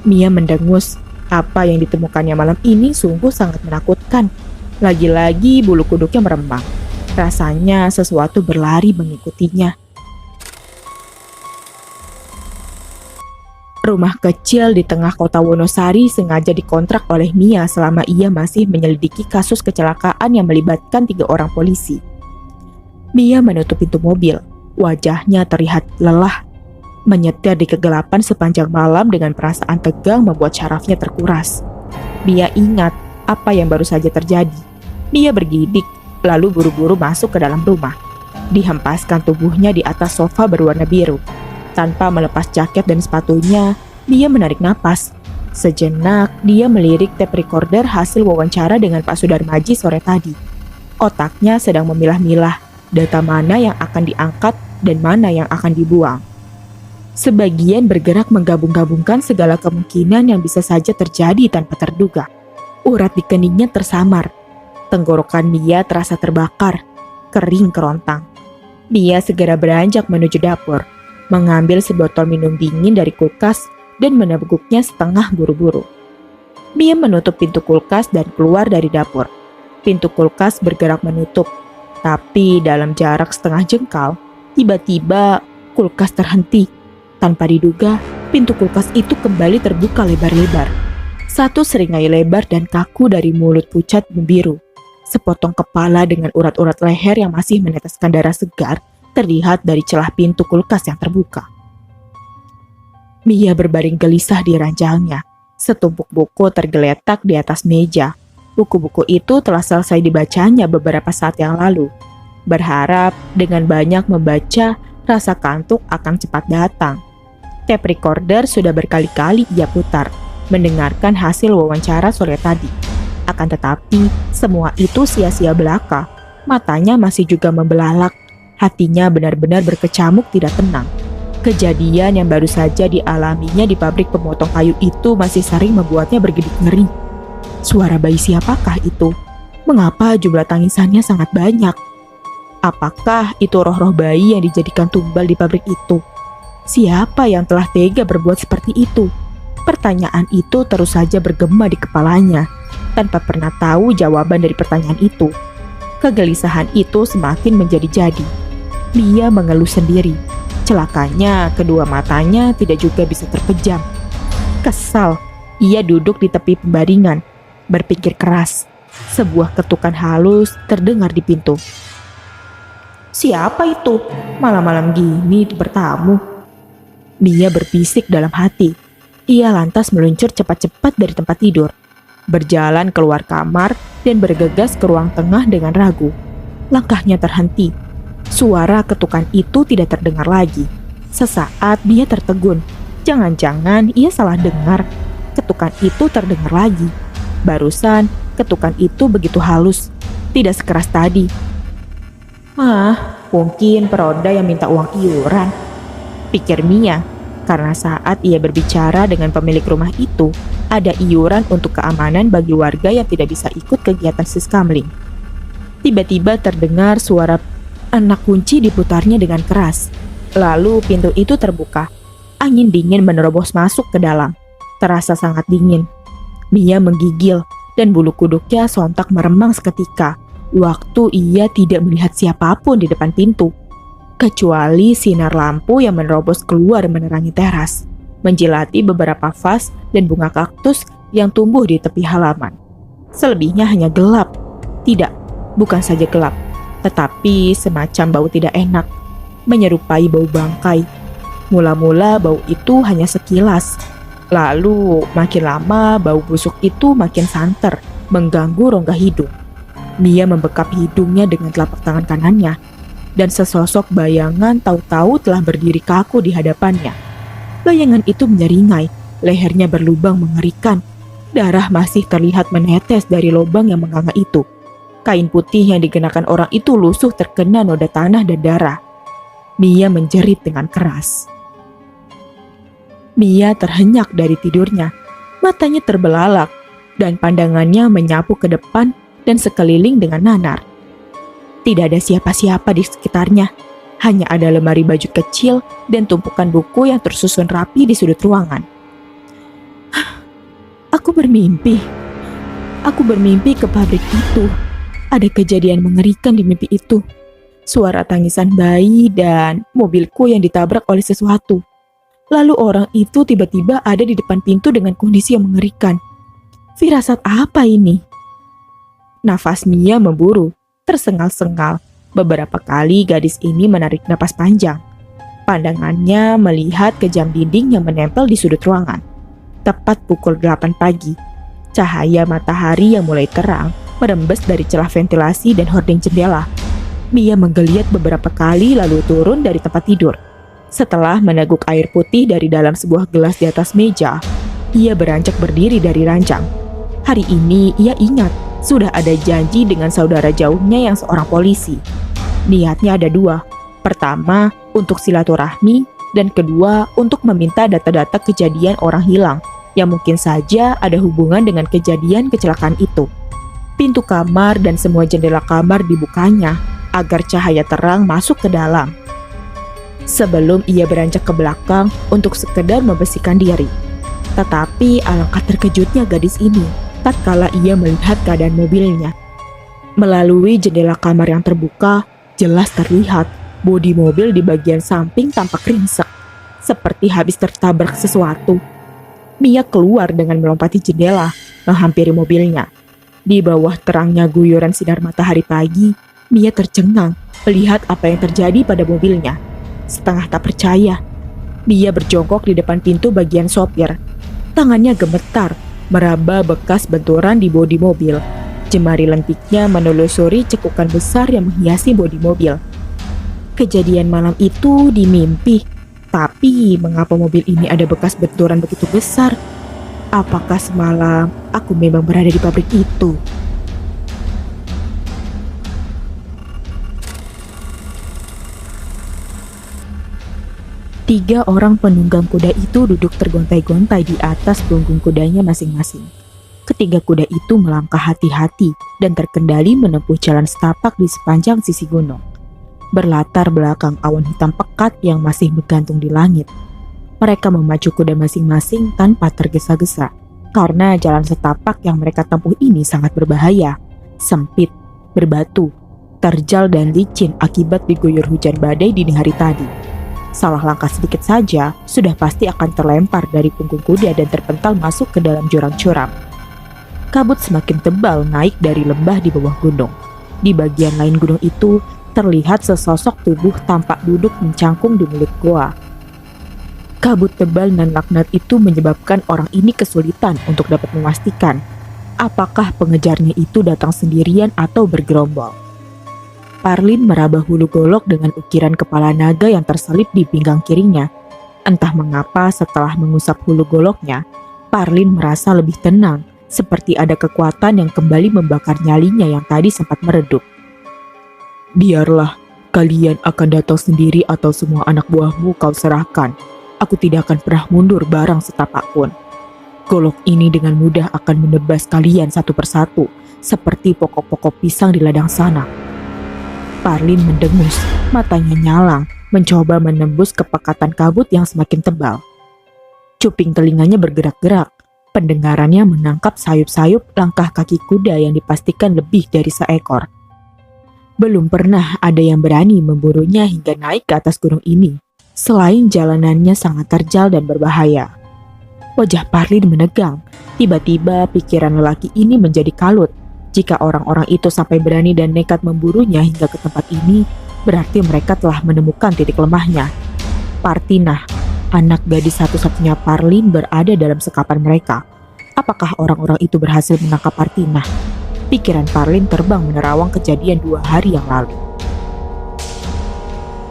Speaker 2: Mia mendengus. Apa yang ditemukannya malam ini sungguh sangat menakutkan. Lagi-lagi bulu kuduknya meremang. Rasanya sesuatu berlari mengikutinya. Rumah kecil di tengah kota Wonosari sengaja dikontrak oleh Mia selama ia masih menyelidiki kasus kecelakaan yang melibatkan 3 orang polisi. Mia menutup pintu mobil. Wajahnya terlihat lelah. Menyetir di kegelapan sepanjang malam dengan perasaan tegang membuat syarafnya terkuras. Mia ingat apa yang baru saja terjadi. Mia bergidik, lalu buru-buru masuk ke dalam rumah. Dihempaskan tubuhnya di atas sofa berwarna biru. Tanpa melepas jaket dan sepatunya, dia menarik napas. Sejenak, dia melirik tape recorder hasil wawancara dengan Pak Sudarmaji sore tadi. Otaknya sedang memilah-milah data mana yang akan diangkat dan mana yang akan dibuang. Sebagian bergerak menggabung-gabungkan segala kemungkinan yang bisa saja terjadi tanpa terduga. Urat di keningnya tersamar. Tenggorokan Mia terasa terbakar, kering kerontang. Mia segera beranjak menuju dapur, mengambil sebotol minum dingin dari kulkas dan meneguknya setengah buru-buru. Mia menutup pintu kulkas dan keluar dari dapur. Pintu kulkas bergerak menutup, tapi dalam jarak setengah jengkal, tiba-tiba kulkas terhenti. Tanpa diduga, pintu kulkas itu kembali terbuka lebar-lebar. Satu seringai lebar dan kaku dari mulut pucat membiru. Sepotong kepala dengan urat-urat leher yang masih meneteskan darah segar terlihat dari celah pintu kulkas yang terbuka. Mia berbaring gelisah di ranjangnya. Setumpuk buku tergeletak di atas meja. Buku-buku itu telah selesai dibacanya beberapa saat yang lalu. Berharap dengan banyak membaca, rasa kantuk akan cepat datang. Tape recorder sudah berkali-kali ia putar, mendengarkan hasil wawancara sore tadi. Akan tetapi, semua itu sia-sia belaka. Matanya masih juga membelalak. Hatinya benar-benar berkecamuk tidak tenang. Kejadian yang baru saja dialaminya di pabrik pemotong kayu itu masih sering membuatnya bergedik ngeri. Suara bayi siapakah itu? Mengapa jumlah tangisannya sangat banyak? Apakah itu roh-roh bayi yang dijadikan tumbal di pabrik itu? Siapa yang telah tega berbuat seperti itu? Pertanyaan itu terus saja bergema di kepalanya, tanpa pernah tahu jawaban dari pertanyaan itu. Kegelisahan itu semakin menjadi-jadi. Mia mengeluh sendiri. Celakanya, kedua matanya tidak juga bisa terpejam. Kesal, Ia duduk di tepi pembaringan, berpikir keras. Sebuah ketukan halus terdengar di pintu. "Siapa itu? Malam-malam gini bertamu?" Mia berbisik dalam hati. Ia lantas meluncur cepat-cepat dari tempat tidur, berjalan keluar kamar dan bergegas ke ruang tengah dengan ragu. Langkahnya terhenti. Suara ketukan itu tidak terdengar lagi. Sesaat Mia tertegun. Jangan-jangan ia salah dengar. Ketukan itu terdengar lagi. Barusan ketukan itu begitu halus, tidak sekeras tadi. Mungkin peroda yang minta uang iuran, pikir Mia, karena saat ia berbicara dengan pemilik rumah itu, ada iuran untuk keamanan bagi warga yang tidak bisa ikut kegiatan siskamling. Tiba-tiba terdengar suara anak kunci diputarnya dengan keras. Lalu pintu itu terbuka. Angin dingin menerobos masuk ke dalam. Terasa sangat dingin. Mia menggigil dan bulu kuduknya sontak meremang seketika. Waktu ia tidak melihat siapapun di depan pintu, kecuali sinar lampu yang menerobos keluar menerangi teras, menjilati beberapa vas dan bunga kaktus yang tumbuh di tepi halaman. Selebihnya hanya gelap. Tidak, bukan saja gelap, tetapi semacam bau tidak enak, menyerupai bau bangkai. Mula-mula bau itu hanya sekilas, lalu makin lama bau busuk itu makin santer, mengganggu rongga hidung. Mia membekap hidungnya dengan telapak tangan kanannya, dan sesosok bayangan tahu-tahu telah berdiri kaku di hadapannya. Bayangan itu menyeringai, lehernya berlubang mengerikan. Darah masih terlihat menetes dari lubang yang menganga itu. Kain putih yang dikenakan orang itu lusuh terkena noda tanah dan darah. Mia menjerit dengan keras. Mia terhenyak dari tidurnya. Matanya terbelalak, dan pandangannya menyapu ke depan dan sekeliling dengan nanar. Tidak ada siapa-siapa di sekitarnya. Hanya ada lemari baju kecil dan tumpukan buku yang tersusun rapi di sudut ruangan. Aku bermimpi. Aku bermimpi ke pabrik itu. Ada kejadian mengerikan di mimpi itu. Suara tangisan bayi dan mobilku yang ditabrak oleh sesuatu. Lalu orang itu tiba-tiba ada di depan pintu dengan kondisi yang mengerikan. Firasat apa ini? Nafas Mia memburu, tersengal-sengal. Beberapa kali gadis ini menarik napas panjang. Pandangannya melihat ke jam dinding yang menempel di sudut ruangan. Tepat pukul 8 pagi. Cahaya matahari yang mulai terang merembes dari celah ventilasi dan hording jendela. Mia menggeliat beberapa kali lalu turun dari tempat tidur. Setelah meneguk air putih dari dalam sebuah gelas di atas meja, ia beranjak berdiri dari ranjang. Hari ini ia ingat sudah ada janji dengan saudara jauhnya yang seorang polisi. Niatnya ada dua. Pertama, untuk silaturahmi, dan kedua, untuk meminta data-data kejadian orang hilang yang mungkin saja ada hubungan dengan kejadian kecelakaan itu. Pintu kamar dan semua jendela kamar dibukanya agar cahaya terang masuk ke dalam. Sebelum ia beranjak ke belakang untuk sekedar membersihkan diri. Tetapi alangkah terkejutnya gadis ini tatkala ia melihat keadaan mobilnya. Melalui jendela kamar yang terbuka, jelas terlihat bodi mobil di bagian samping tampak ringsek, seperti habis tertabrak sesuatu. Mia keluar dengan melompati jendela, menghampiri mobilnya. Di bawah terangnya guyuran sinar matahari pagi, Mia tercengang melihat apa yang terjadi pada mobilnya. Setengah tak percaya, Mia berjongkok di depan pintu bagian sopir. Tangannya gemetar, meraba bekas benturan di bodi mobil. Jemari lentiknya menelusuri cekukan besar yang menghiasi bodi mobil. Kejadian malam itu di mimpi, tapi mengapa mobil ini ada bekas benturan begitu besar? Apakah semalam aku memang berada di pabrik itu? Tiga orang penunggang kuda itu duduk tergontai-gontai di atas punggung kudanya masing-masing. Ketiga kuda itu melangkah hati-hati dan terkendali menempuh jalan setapak di sepanjang sisi gunung. Berlatar belakang awan hitam pekat yang masih bergantung di langit. Mereka memacu kuda masing-masing tanpa tergesa-gesa, karena jalan setapak yang mereka tempuh ini sangat berbahaya, sempit, berbatu, terjal dan licin akibat diguyur hujan badai dini hari tadi. Salah langkah sedikit saja, sudah pasti akan terlempar dari punggung kuda dan terpental masuk ke dalam jurang curam. Kabut semakin tebal naik dari lembah di bawah gunung. Di bagian lain gunung itu, terlihat sesosok tubuh tampak duduk mencangkung di mulut goa. Kabut tebal dan laknat itu menyebabkan orang ini kesulitan untuk dapat memastikan apakah pengejarnya itu datang sendirian atau bergerombol. Parlin meraba hulu golok dengan ukiran kepala naga yang terselip di pinggang kirinya. Entah mengapa setelah mengusap hulu goloknya, Parlin merasa lebih tenang, seperti ada kekuatan yang kembali membakar nyalinya yang tadi sempat meredup. Biarlah, kalian akan datang sendiri atau semua anak buahmu kau serahkan. Aku tidak akan pernah mundur barang setapak pun. Golok ini dengan mudah akan menebas kalian satu persatu, seperti pokok-pokok pisang di ladang sana. Parlin mendengus, matanya nyalang, mencoba menembus kepekatan kabut yang semakin tebal. Cuping telinganya bergerak-gerak, pendengarannya menangkap sayup-sayup langkah kaki kuda yang dipastikan lebih dari seekor. Belum pernah ada yang berani memburunya hingga naik ke atas gunung ini. Selain jalanannya sangat terjal dan berbahaya. Wajah Parlin menegang. Tiba-tiba pikiran lelaki ini menjadi kalut. Jika orang-orang itu sampai berani dan nekat memburunya hingga ke tempat ini, berarti mereka telah menemukan titik lemahnya. Partinah, anak gadis satu-satunya Parlin, berada dalam sekapan mereka. Apakah orang-orang itu berhasil menangkap Partinah? Pikiran Parlin terbang menerawang kejadian 2 hari yang lalu.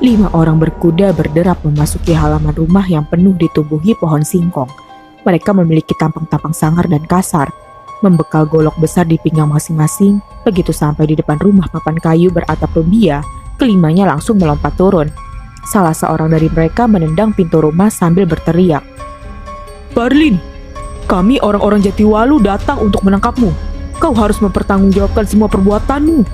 Speaker 2: 5 orang berkuda berderap memasuki halaman rumah yang penuh ditumbuhi pohon singkong. Mereka memiliki tampang-tampang sangar dan kasar. Membekal golok besar di pinggang masing-masing, begitu sampai di depan rumah papan kayu beratap rumbia, kelimanya langsung melompat turun. Salah seorang dari mereka menendang pintu rumah sambil berteriak. Parlin, kami orang-orang Jatiwalu datang untuk menangkapmu. Kau harus mempertanggungjawabkan semua perbuatanmu.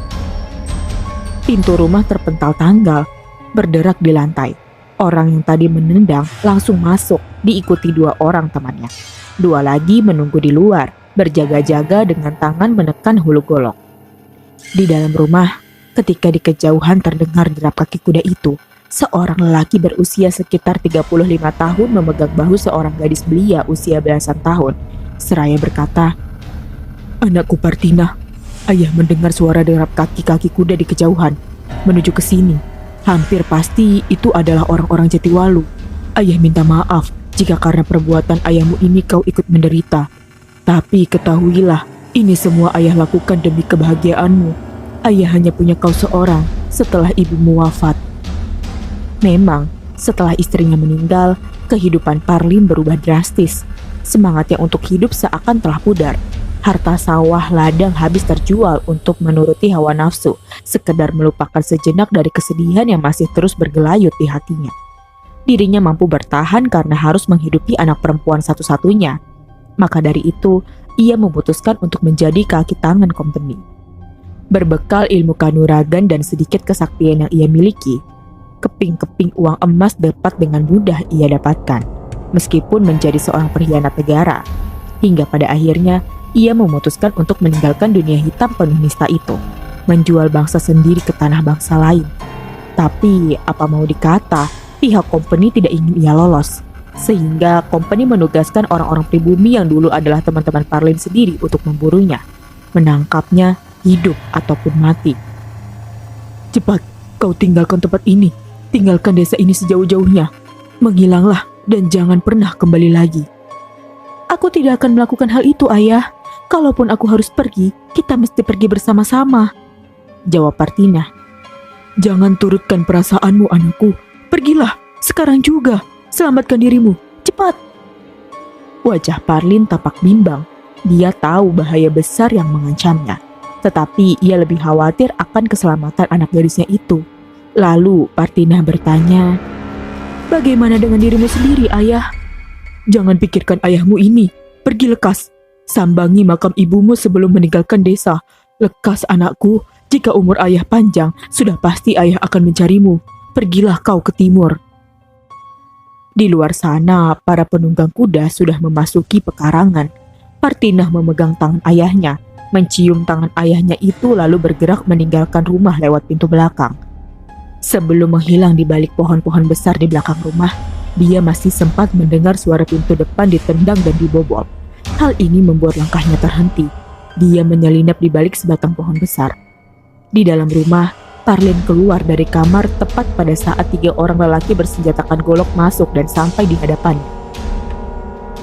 Speaker 2: Pintu rumah terpental tanggal, berderak di lantai. Orang yang tadi menendang langsung masuk, diikuti 2 orang temannya. 2 lagi menunggu di luar, berjaga-jaga dengan tangan menekan hulu golok. Di dalam rumah, ketika di kejauhan terdengar derap kaki kuda itu, seorang lelaki berusia sekitar 35 tahun memegang bahu seorang gadis belia usia belasan tahun, seraya berkata, "Anakku Partinah, ayah mendengar suara derap kaki-kaki kuda di kejauhan, menuju ke sini. Hampir pasti itu adalah orang-orang Jatiwalu. Ayah minta maaf jika karena perbuatan ayahmu ini kau ikut menderita. Tapi ketahuilah, ini semua ayah lakukan demi kebahagiaanmu. Ayah hanya punya kau seorang setelah ibumu wafat." Memang, setelah istrinya meninggal, kehidupan Parlin berubah drastis. Semangatnya untuk hidup seakan telah pudar. Harta sawah ladang habis terjual untuk menuruti hawa nafsu, sekedar melupakan sejenak dari kesedihan yang masih terus bergelayut di hatinya. Dirinya mampu bertahan karena harus menghidupi anak perempuan satu-satunya. Maka dari itu, ia memutuskan untuk menjadi kaki tangan company. Berbekal ilmu kanuragan dan sedikit kesaktian yang ia miliki, keping-keping uang emas dapat dengan mudah ia dapatkan, meskipun menjadi seorang pengkhianat negara. Hingga pada akhirnya, ia memutuskan untuk meninggalkan dunia hitam penuh nista itu, menjual bangsa sendiri ke tanah bangsa lain. Tapi apa mau dikata, pihak company tidak ingin ia lolos, sehingga company menugaskan orang-orang pribumi yang dulu adalah teman-teman Parlin sendiri untuk memburunya, menangkapnya hidup ataupun mati. "Cepat, kau tinggalkan tempat ini, tinggalkan desa ini sejauh-jauhnya, menghilanglah dan jangan pernah kembali lagi." "Aku tidak akan melakukan hal itu, ayah. Kalaupun aku harus pergi, kita mesti pergi bersama-sama," jawab Partinah. "Jangan turutkan perasaanmu, anakku. Pergilah, sekarang juga. Selamatkan dirimu, cepat." Wajah Parlin tampak bimbang. Dia tahu bahaya besar yang mengancamnya. Tetapi ia lebih khawatir akan keselamatan anak gadisnya itu. Lalu Partinah bertanya, "Bagaimana dengan dirimu sendiri, ayah?" "Jangan pikirkan ayahmu ini. Pergi lekas. Sambangi makam ibumu sebelum meninggalkan desa. Lekas anakku, jika umur ayah panjang, sudah pasti ayah akan mencarimu. Pergilah kau ke timur." Di luar sana, para penunggang kuda sudah memasuki pekarangan. Partinah memegang tangan ayahnya, mencium tangan ayahnya itu lalu bergerak meninggalkan rumah lewat pintu belakang.
Speaker 1: Sebelum menghilang di balik pohon-pohon besar di belakang rumah, dia masih sempat mendengar suara pintu depan ditendang dan dibobol. Hal ini membuat langkahnya terhenti. Dia menyelinap di balik sebatang pohon besar. Di dalam rumah, Parlin keluar dari kamar tepat pada saat 3 orang lelaki bersenjatakan golok masuk dan sampai di hadapannya.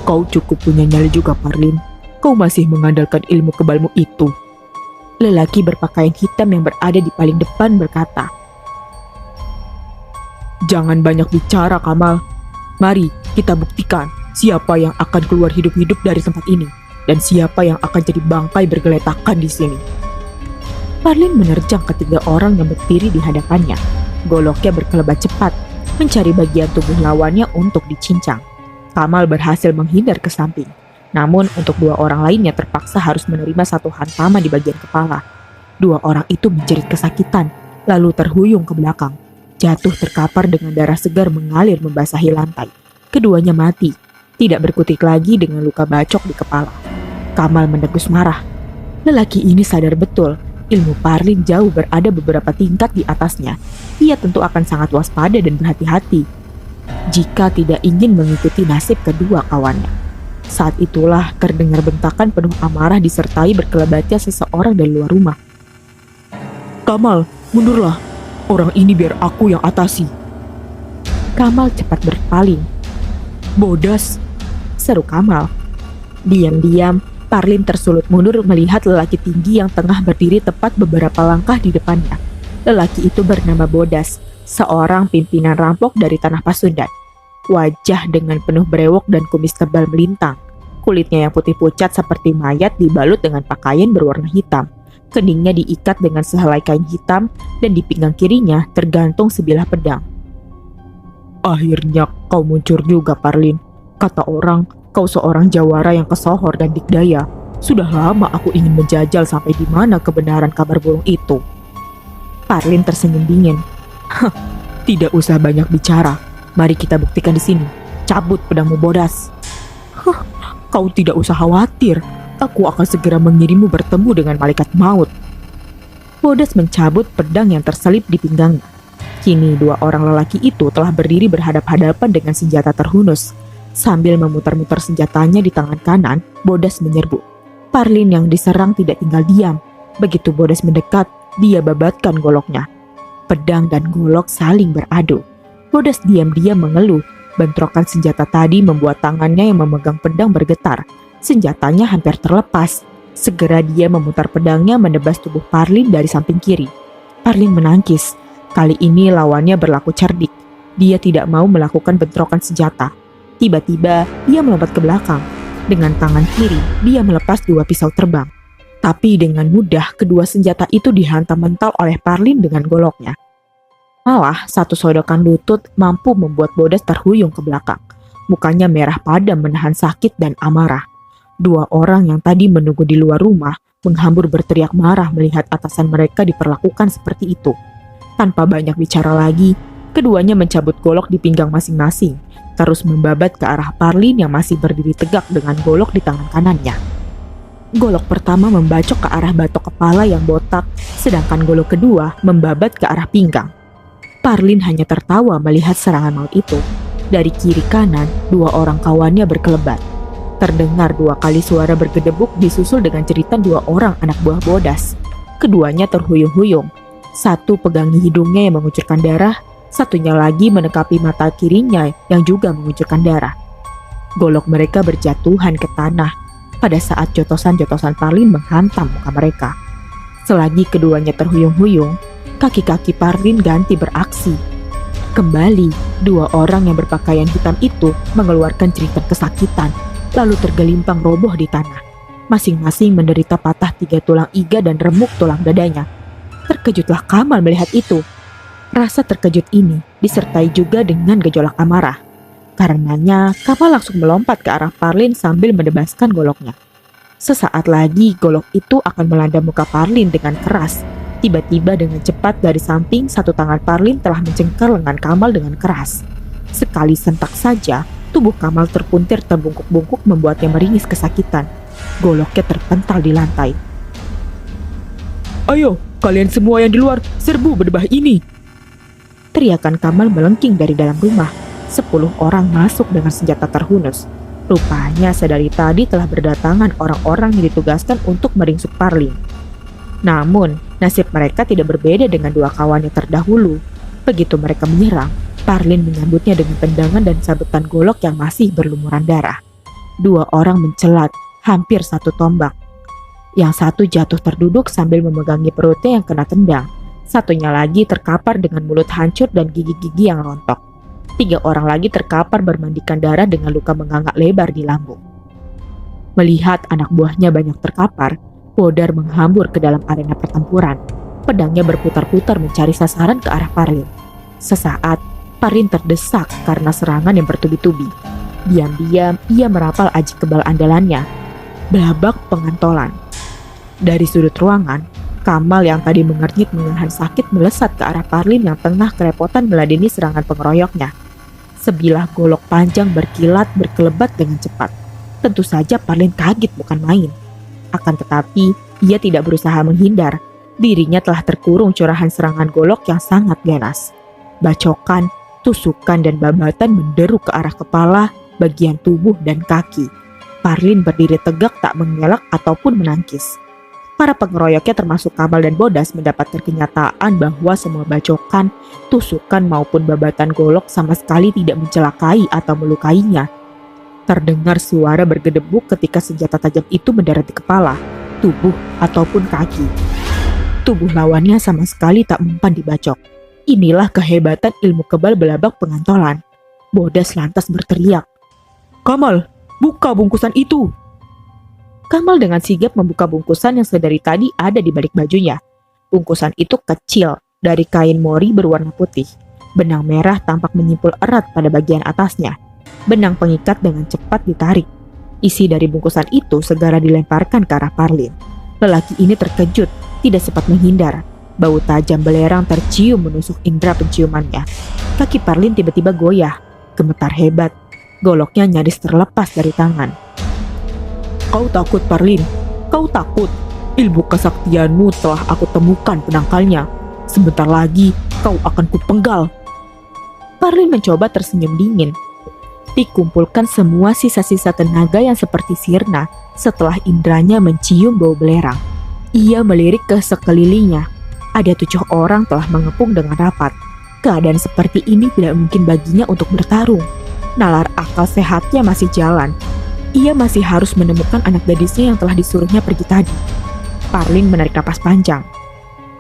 Speaker 1: "Kau cukup punya nyali juga, Parlin. Kau masih mengandalkan ilmu kebalmu itu." Lelaki berpakaian hitam yang berada di paling depan berkata, "Jangan banyak bicara, Kamal. Mari kita buktikan siapa yang akan keluar hidup-hidup dari tempat ini dan siapa yang akan jadi bangkai bergeletakan di sini." Parlin menerjang ketiga orang yang berdiri di hadapannya. Goloknya berkelebat cepat, mencari bagian tubuh lawannya untuk dicincang. Kamal berhasil menghindar ke samping. Namun untuk 2 orang lainnya terpaksa harus menerima satu hantaman di bagian kepala. 2 orang itu menjerit kesakitan, lalu terhuyung ke belakang. Jatuh terkapar dengan darah segar mengalir membasahi lantai. Keduanya mati, tidak berkutik lagi dengan luka bacok di kepala. Kamal mendegus marah. Lelaki ini sadar betul, ilmu Parlin jauh berada beberapa tingkat di atasnya. Ia tentu akan sangat waspada dan berhati-hati jika tidak ingin mengikuti nasib kedua kawannya. Saat itulah terdengar bentakan penuh amarah disertai berkelebatnya seseorang dari luar rumah. "Kamal, mundurlah. Orang ini biar aku yang atasi." Kamal cepat berpaling. "Bodas," seru Kamal. Diam-diam, Parlin tersulut mundur melihat lelaki tinggi yang tengah berdiri tepat beberapa langkah di depannya. Lelaki itu bernama Bodas, seorang pimpinan rampok dari tanah Pasundan. Wajah dengan penuh brewok dan kumis tebal melintang. Kulitnya yang putih pucat seperti mayat dibalut dengan pakaian berwarna hitam. Keningnya diikat dengan sehelai kain hitam dan di pinggang kirinya tergantung sebilah pedang. "Akhirnya kau muncul juga, Parlin. Kata orang, kau seorang jawara yang kesohor dan dikdaya. Sudah lama aku ingin menjajal sampai di mana kebenaran kabar burung itu." Parlin tersenyum dingin. "Tidak usah banyak bicara. Mari kita buktikan di sini. Cabut pedangmu, Bodas." "Kau tidak usah khawatir. Aku akan segera mengirimmu bertemu dengan malaikat maut." Bodas mencabut pedang yang terselip di pinggangnya. Kini 2 orang lelaki itu telah berdiri berhadap-hadapan dengan senjata terhunus. Sambil memutar-mutar senjatanya di tangan kanan, Bodas menyerbu. Parlin yang diserang tidak tinggal diam. Begitu Bodas mendekat, dia babatkan goloknya. Pedang dan golok saling beradu. Bodas diam-diam mengeluh. Bentrokan senjata tadi membuat tangannya yang memegang pedang bergetar. Senjatanya hampir terlepas. Segera dia memutar pedangnya menebas tubuh Parlin dari samping kiri. Parlin menangkis. Kali ini lawannya berlaku cerdik. Dia tidak mau melakukan bentrokan senjata. Tiba-tiba dia melompat ke belakang. Dengan tangan kiri, dia melepas 2 pisau terbang. Tapi dengan mudah kedua senjata itu dihantam mental oleh Parlin dengan goloknya. Malah satu sodokan lutut mampu membuat Bodas terhuyung ke belakang. Mukanya merah padam menahan sakit dan amarah. 2 orang yang tadi menunggu di luar rumah menghambur berteriak marah melihat atasan mereka diperlakukan seperti itu. Tanpa banyak bicara lagi, keduanya mencabut golok di pinggang masing-masing, terus membabat ke arah Parlin yang masih berdiri tegak dengan golok di tangan kanannya. Golok pertama membacok ke arah batok kepala yang botak, sedangkan golok kedua membabat ke arah pinggang. Parlin hanya tertawa melihat serangan maut itu. Dari kiri kanan, 2 orang kawannya berkelebat. Terdengar 2 kali suara bergedebuk disusul dengan jeritan 2 orang anak buah Bodas. Keduanya terhuyung-huyung. Satu pegangi hidungnya yang mengucurkan darah, satunya lagi menekapi mata kirinya yang juga mengucurkan darah. Golok mereka berjatuhan ke tanah pada saat jotosan-jotosan Parlin menghantam muka mereka. Selagi keduanya terhuyung-huyung, kaki-kaki Parlin ganti beraksi. Kembali, 2 orang yang berpakaian hitam itu mengeluarkan jeritan kesakitan, lalu tergelimpang roboh di tanah. Masing-masing menderita patah 3 tulang iga dan remuk tulang dadanya. Terkejutlah Kamal melihat itu. Rasa terkejut ini disertai juga dengan gejolak amarah. Karenanya, Kamal langsung melompat ke arah Parlin sambil menebaskan goloknya. Sesaat lagi, golok itu akan melanda muka Parlin dengan keras. Tiba-tiba dengan cepat dari samping, satu tangan Parlin telah mencengker lengan Kamal dengan keras. Sekali sentak saja, tubuh Kamal terpuntir terbungkuk-bungkuk membuatnya meringis kesakitan. Goloknya terpental di lantai. "Ayo, kalian semua yang di luar, serbu berdebah ini!"
Speaker 2: Teriakan Kamal melengking dari dalam rumah. 10 orang masuk dengan senjata terhunus. Rupanya sedari tadi telah berdatangan orang-orang yang ditugaskan untuk meringsuk Parlin. Namun, nasib mereka tidak berbeda dengan dua kawannya terdahulu. Begitu mereka menyerang, Parlin menyambutnya dengan tendangan dan sabetan golok yang masih berlumuran darah. 2 orang mencelat, hampir 1 tombak. Yang satu jatuh terduduk sambil memegangi perutnya yang kena tendang. Satunya lagi terkapar dengan mulut hancur dan gigi-gigi yang rontok. 3 orang lagi terkapar bermandikan darah dengan luka menganga lebar di lambung. Melihat anak buahnya banyak terkapar, Bodar menghambur ke dalam arena pertempuran. Pedangnya berputar-putar mencari sasaran ke arah Parlin. Sesaat, Parlin terdesak karena serangan yang bertubi-tubi. Diam-diam ia merapal aji kebal andalannya, Belabak Pengantolan. Dari sudut ruangan, Kamal yang tadi mengernyit menahan sakit melesat ke arah Parlin yang tengah kerepotan meladeni serangan pengeroyoknya. Sebilah golok panjang berkilat berkelebat dengan cepat. Tentu saja Parlin kaget bukan main. Akan tetapi, ia tidak berusaha menghindar. Dirinya telah terkurung curahan serangan golok yang sangat ganas. Bacokan, tusukan, dan babatan menderu ke arah kepala, bagian tubuh, dan kaki. Parlin berdiri tegak tak mengelak ataupun menangkis. Para pengeroyoknya termasuk Kamal dan Bodas mendapatkan kenyataan bahwa semua bacokan, tusukan maupun babatan golok sama sekali tidak mencelakai atau melukainya. Terdengar suara bergedebuk ketika senjata tajam itu mendarat di kepala, tubuh, ataupun kaki. Tubuh lawannya sama sekali tak mempan dibacok. Inilah kehebatan ilmu kebal Belabak Pengantolan. Bodas lantas berteriak, "Kamal, buka bungkusan itu!" Kamal dengan sigap membuka bungkusan yang sedari tadi ada di balik bajunya. Bungkusan itu kecil, dari kain mori berwarna putih. Benang merah tampak menyimpul erat pada bagian atasnya. Benang pengikat dengan cepat ditarik. Isi dari bungkusan itu segera dilemparkan ke arah Parlin. Lelaki ini terkejut, tidak sempat menghindar. Bau tajam belerang tercium menusuk indera penciumannya. Kaki Parlin tiba-tiba goyah, gemetar hebat. Goloknya nyaris terlepas dari tangan. "Kau takut, Parlin? Kau takut? Ilmu kesaktianmu telah aku temukan penangkalnya. Sebentar lagi kau akan kupenggal." Parlin mencoba tersenyum dingin. Dikumpulkan semua sisa-sisa tenaga yang seperti sirna setelah indranya mencium bau belerang. Ia melirik ke sekelilingnya. Ada 7 orang telah mengepung dengan rapat. Keadaan seperti ini tidak mungkin baginya untuk bertarung. Nalar akal sehatnya masih jalan. Ia masih harus menemukan anak gadisnya yang telah disuruhnya pergi tadi. Parlin menarik napas panjang.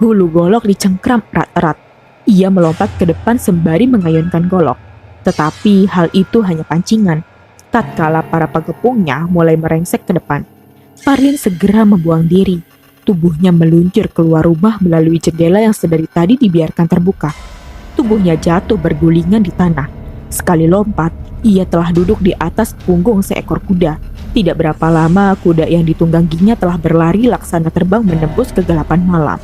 Speaker 2: Hulu golok dicengkram erat-erat. Ia melompat ke depan sembari mengayunkan golok. Tetapi hal itu hanya pancingan. Tatkala para pengepungnya mulai merengsek ke depan, Parlin segera membuang diri. Tubuhnya meluncur keluar rumah melalui jendela yang sedari tadi dibiarkan terbuka. Tubuhnya jatuh bergulingan di tanah. Sekali lompat, ia telah duduk di atas punggung seekor kuda. Tidak berapa lama, kuda yang ditungganginya telah berlari laksana terbang menembus kegelapan malam.